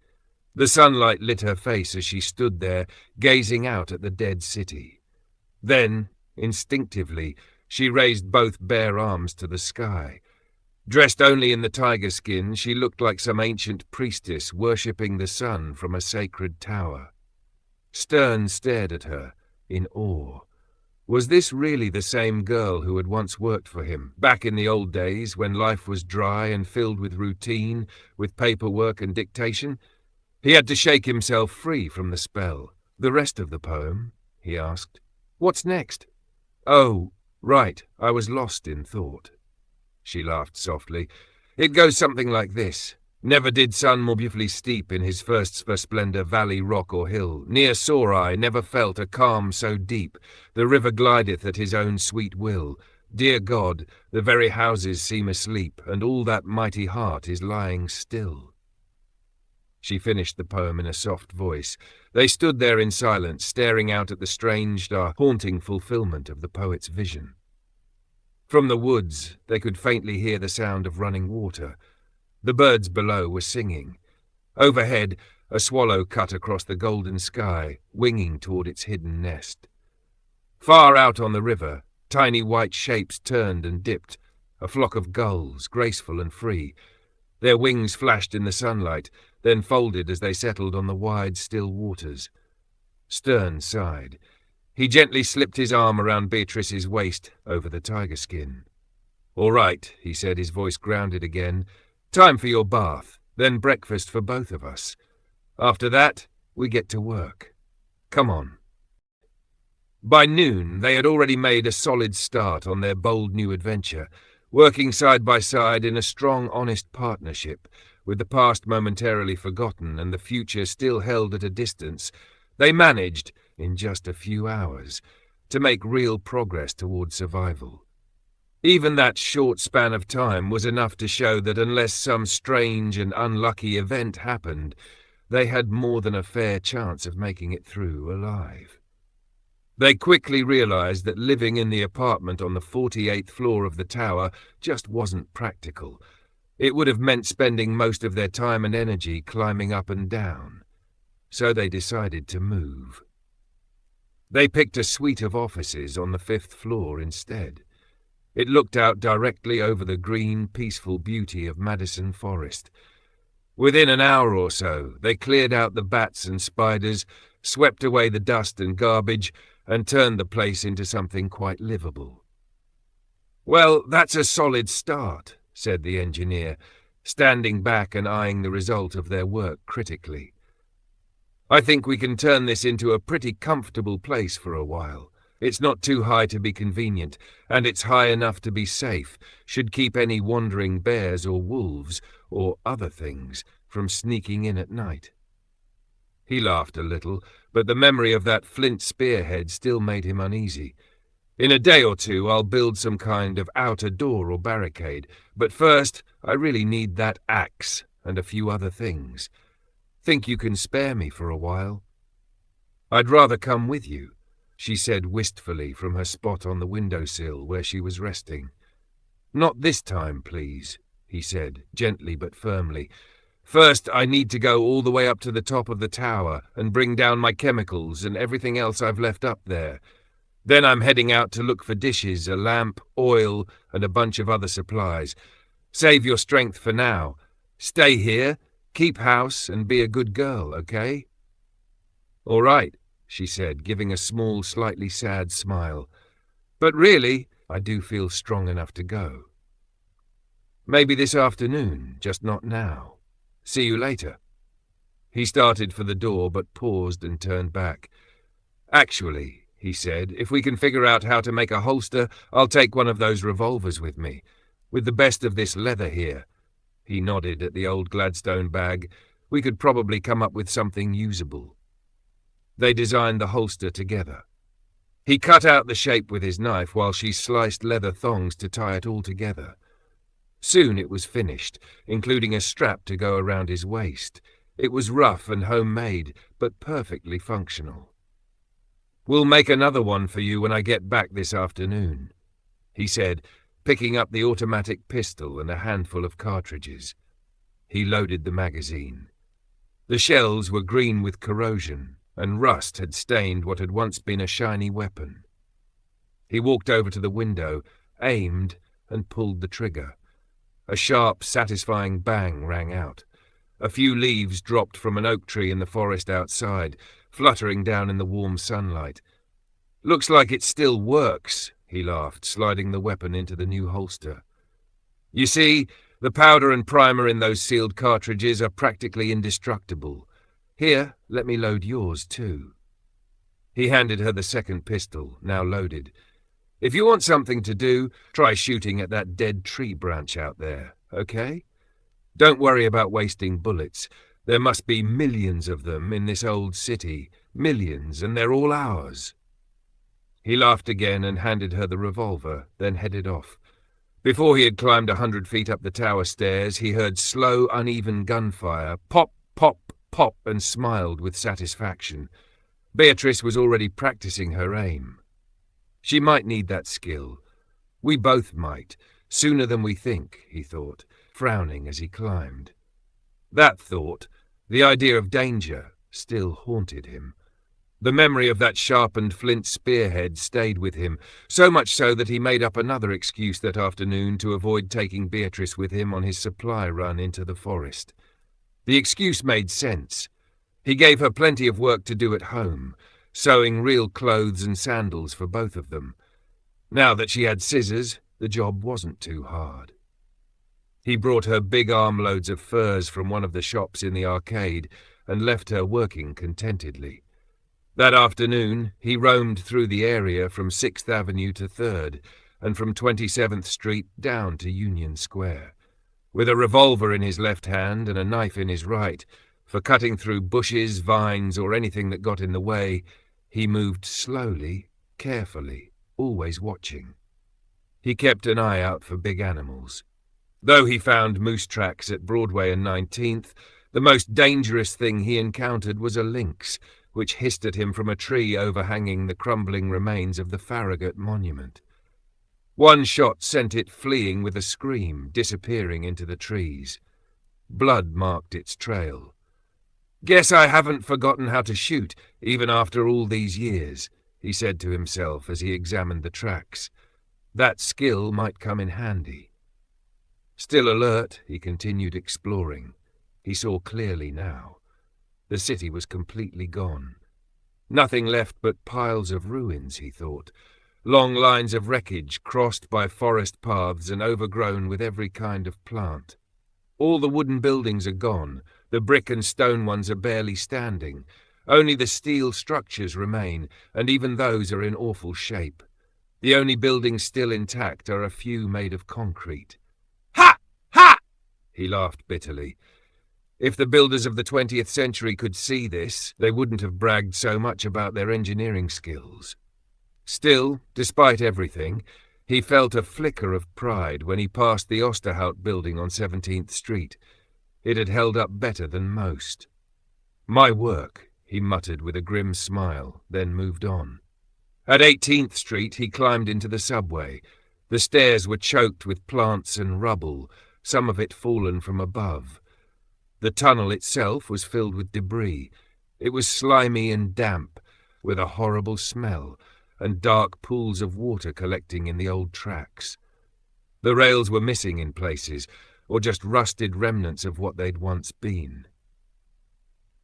The sunlight lit her face as she stood there, gazing out at the dead city. Then, instinctively, she raised both bare arms to the sky. Dressed only in the tiger skin, she looked like some ancient priestess worshipping the sun from a sacred tower. Stern stared at her, in awe. Was this really the same girl who had once worked for him, back in the old days when life was dry and filled with routine, with paperwork and dictation? He had to shake himself free from the spell. "The rest of the poem?" he asked. "What's next?" "Oh, right, I was lost in thought." She laughed softly. "It goes something like this. Never did sun more beautifully steep in his first for splendour valley, rock or hill. Near saw I, never felt a calm so deep. The river glideth at his own sweet will. Dear God, the very houses seem asleep, and all that mighty heart is lying still." She finished the poem in a soft voice. They stood there in silence, staring out at the strange, haunting fulfillment of the poet's vision. From the woods, they could faintly hear the sound of running water. The birds below were singing. Overhead, a swallow cut across the golden sky, winging toward its hidden nest. Far out on the river, tiny white shapes turned and dipped, a flock of gulls, graceful and free. Their wings flashed in the sunlight, then folded as they settled on the wide, still waters. Stern sighed. He gently slipped his arm around Beatrice's waist over the tiger skin. "All right," he said, his voice grounded again. "Time for your bath, then breakfast for both of us. After that, we get to work. Come on." By noon, they had already made a solid start on their bold new adventure, working side by side in a strong, honest partnership. With the past momentarily forgotten and the future still held at a distance, they managed, in just a few hours, to make real progress toward survival. Even that short span of time was enough to show that unless some strange and unlucky event happened, they had more than a fair chance of making it through alive. They quickly realized that living in the apartment on the 48th floor of the tower just wasn't practical. It would have meant spending most of their time and energy climbing up and down. So they decided to move. They picked a suite of offices on the 5th floor instead. It looked out directly over the green, peaceful beauty of Madison Forest. Within an hour or so, they cleared out the bats and spiders, swept away the dust and garbage, and turned the place into something quite livable. "Well, that's a solid start," said the engineer, standing back and eyeing the result of their work critically. "I think we can turn this into a pretty comfortable place for a while. It's not too high to be convenient, and it's high enough to be safe, should keep any wandering bears or wolves, or other things, from sneaking in at night." He laughed a little, but the memory of that flint spearhead still made him uneasy. "In a day or two I'll build some kind of outer door or barricade, but first I really need that axe and a few other things. Think you can spare me for a while?" "I'd rather come with you," she said wistfully from her spot on the windowsill where she was resting. "Not this time, please," he said, gently but firmly. "First, I need to go all the way up to the top of the tower and bring down my chemicals and everything else I've left up there. Then I'm heading out to look for dishes, a lamp, oil, and a bunch of other supplies. Save your strength for now. Stay here, keep house, and be a good girl, okay?" "All right," she said, giving a small, slightly sad smile. "But really, I do feel strong enough to go. Maybe this afternoon, just not now. See you later." He started for the door, but paused and turned back. "Actually," he said, "if we can figure out how to make a holster, I'll take one of those revolvers with me. With the best of this leather here." He nodded at the old Gladstone bag. "We could probably come up with something usable." They designed the holster together. He cut out the shape with his knife while she sliced leather thongs to tie it all together. Soon it was finished, including a strap to go around his waist. It was rough and homemade, but perfectly functional. "We'll make another one for you when I get back this afternoon," he said, picking up the automatic pistol and a handful of cartridges. He loaded the magazine. The shells were green with corrosion, and rust had stained what had once been a shiny weapon. He walked over to the window, aimed, and pulled the trigger. A sharp, satisfying bang rang out. A few leaves dropped from an oak tree in the forest outside, fluttering down in the warm sunlight. "Looks like it still works," he laughed, sliding the weapon into the new holster. "You see, the powder and primer in those sealed cartridges are practically indestructible. Here, let me load yours too." He handed her the second pistol, now loaded. "If you want something to do, try shooting at that dead tree branch out there, okay? Don't worry about wasting bullets. There must be millions of them in this old city, millions, and they're all ours." He laughed again and handed her the revolver, then headed off. Before he had climbed 100 feet up the tower stairs, he heard slow, uneven gunfire, pop, pop, pop, and smiled with satisfaction. Beatrice was already practicing her aim. She might need that skill. We both might, sooner than we think, he thought, frowning as he climbed. That thought, the idea of danger, still haunted him. The memory of that sharpened flint spearhead stayed with him, so much so that he made up another excuse that afternoon to avoid taking Beatrice with him on his supply run into the forest. The excuse made sense. He gave her plenty of work to do at home, sewing real clothes and sandals for both of them. Now that she had scissors, the job wasn't too hard. He brought her big armloads of furs from one of the shops in the arcade and left her working contentedly. That afternoon, he roamed through the area from 6th Avenue to 3rd, and from 27th Street down to Union Square, with a revolver in his left hand and a knife in his right. For cutting through bushes, vines, or anything that got in the way, he moved slowly, carefully, always watching. He kept an eye out for big animals. Though he found moose tracks at Broadway and 19th, the most dangerous thing he encountered was a lynx, which hissed at him from a tree overhanging the crumbling remains of the Farragut Monument. One shot sent it fleeing with a scream, disappearing into the trees. Blood marked its trail. "Guess I haven't forgotten how to shoot, even after all these years," he said to himself as he examined the tracks. That skill might come in handy. Still alert, he continued exploring. He saw clearly now. The city was completely gone. Nothing left but piles of ruins, he thought. Long lines of wreckage crossed by forest paths and overgrown with every kind of plant. All the wooden buildings are gone. The brick and stone ones are barely standing. Only the steel structures remain, and even those are in awful shape. The only buildings still intact are a few made of concrete. "Ha! Ha!" he laughed bitterly. If the builders of the 20th century could see this, they wouldn't have bragged so much about their engineering skills. Still, despite everything, he felt a flicker of pride when he passed the Osterhout building on 17th Street. It had held up better than most. "My work," he muttered with a grim smile, then moved on. At 18th Street he climbed into the subway. The stairs were choked with plants and rubble, some of it fallen from above. The tunnel itself was filled with debris. It was slimy and damp, with a horrible smell, and dark pools of water collecting in the old tracks. The rails were missing in places, or just rusted remnants of what they'd once been.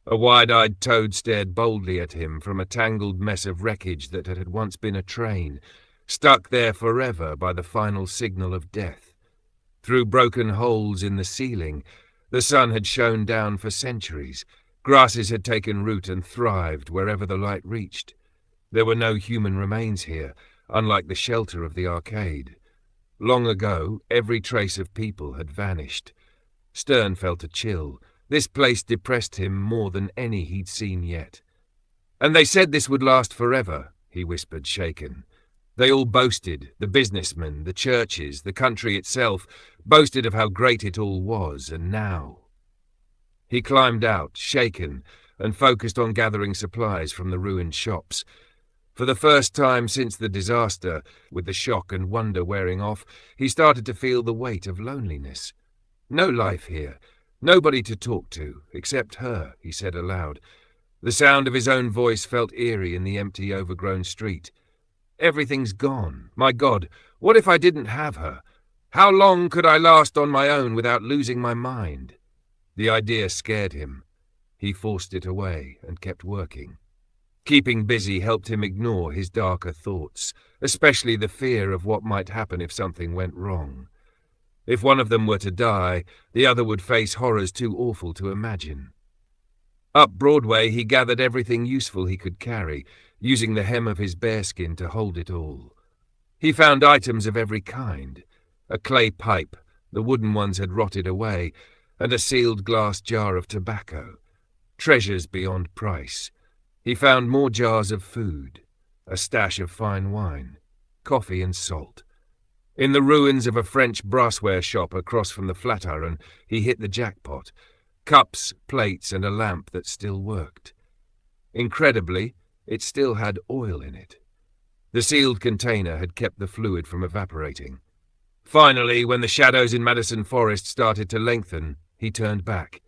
A wide-eyed toad stared boldly at him from a tangled mess of wreckage that had once been a train, stuck there forever by the final signal of death. Through broken holes in the ceiling, the sun had shone down for centuries. Grasses had taken root and thrived wherever the light reached. There were no human remains here, unlike the shelter of the arcade. Long ago, every trace of people had vanished. Stern felt a chill. This place depressed him more than any he'd seen yet. "And they said this would last forever," he whispered, shaken. They all boasted, the businessmen, the churches, the country itself, boasted of how great it all was, and now... He climbed out, shaken, and focused on gathering supplies from the ruined shops. For the first time since the disaster, with the shock and wonder wearing off, he started to feel the weight of loneliness. No life here, nobody to talk to, except her, he said aloud. The sound of his own voice felt eerie in the empty, overgrown street. Everything's gone. My God, what if I didn't have her? How long could I last on my own without losing my mind? The idea scared him. He forced it away and kept working. Keeping busy helped him ignore his darker thoughts, especially the fear of what might happen if something went wrong. If one of them were to die, the other would face horrors too awful to imagine. Up Broadway he gathered everything useful he could carry, using the hem of his bearskin to hold it all. He found items of every kind. A clay pipe, the wooden ones had rotted away, and a sealed glass jar of tobacco. Treasures beyond price. He found more jars of food, a stash of fine wine, coffee and salt. In the ruins of a French brassware shop across from the Flatiron, he hit the jackpot. Cups, plates, and a lamp that still worked. Incredibly, it still had oil in it. The sealed container had kept the fluid from evaporating. Finally, when the shadows in Madison Forest started to lengthen, he turned back.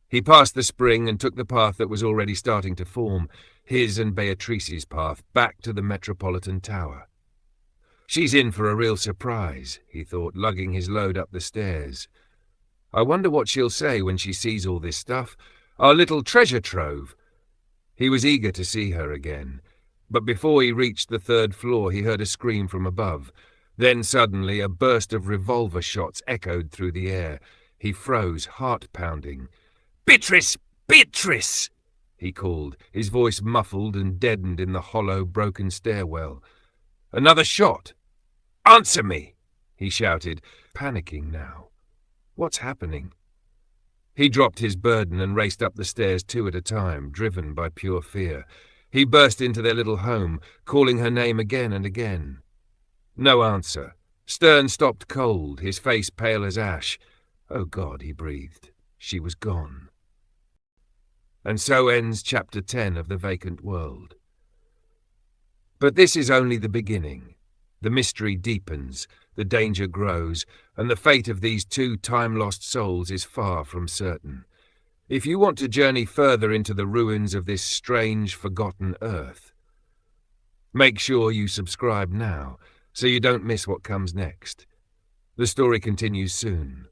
He passed the spring and took the path that was already starting to form. his and Beatrice's path back to the Metropolitan Tower. She's in for a real surprise, he thought, lugging his load up the stairs. I wonder what she'll say when she sees all this stuff. Our little treasure trove. He was eager to see her again, but before he reached the third floor he heard a scream from above. Then suddenly a burst of revolver shots echoed through the air. He froze, heart pounding. "Beatrice! Beatrice!" he called, his voice muffled and deadened in the hollow, broken stairwell. Another shot. "Answer me!" he shouted, panicking now. What's happening? He dropped his burden and raced up the stairs 2 at a time, driven by pure fear. He burst into their little home, calling her name again and again. No answer. Stern stopped cold, his face pale as ash. Oh God, he breathed. She was gone. And so ends Chapter 10 of The Vacant World. But this is only the beginning. The mystery deepens, the danger grows, and the fate of these 2 time-lost souls is far from certain. If you want to journey further into the ruins of this strange, forgotten earth, make sure you subscribe now, so you don't miss what comes next. The story continues soon.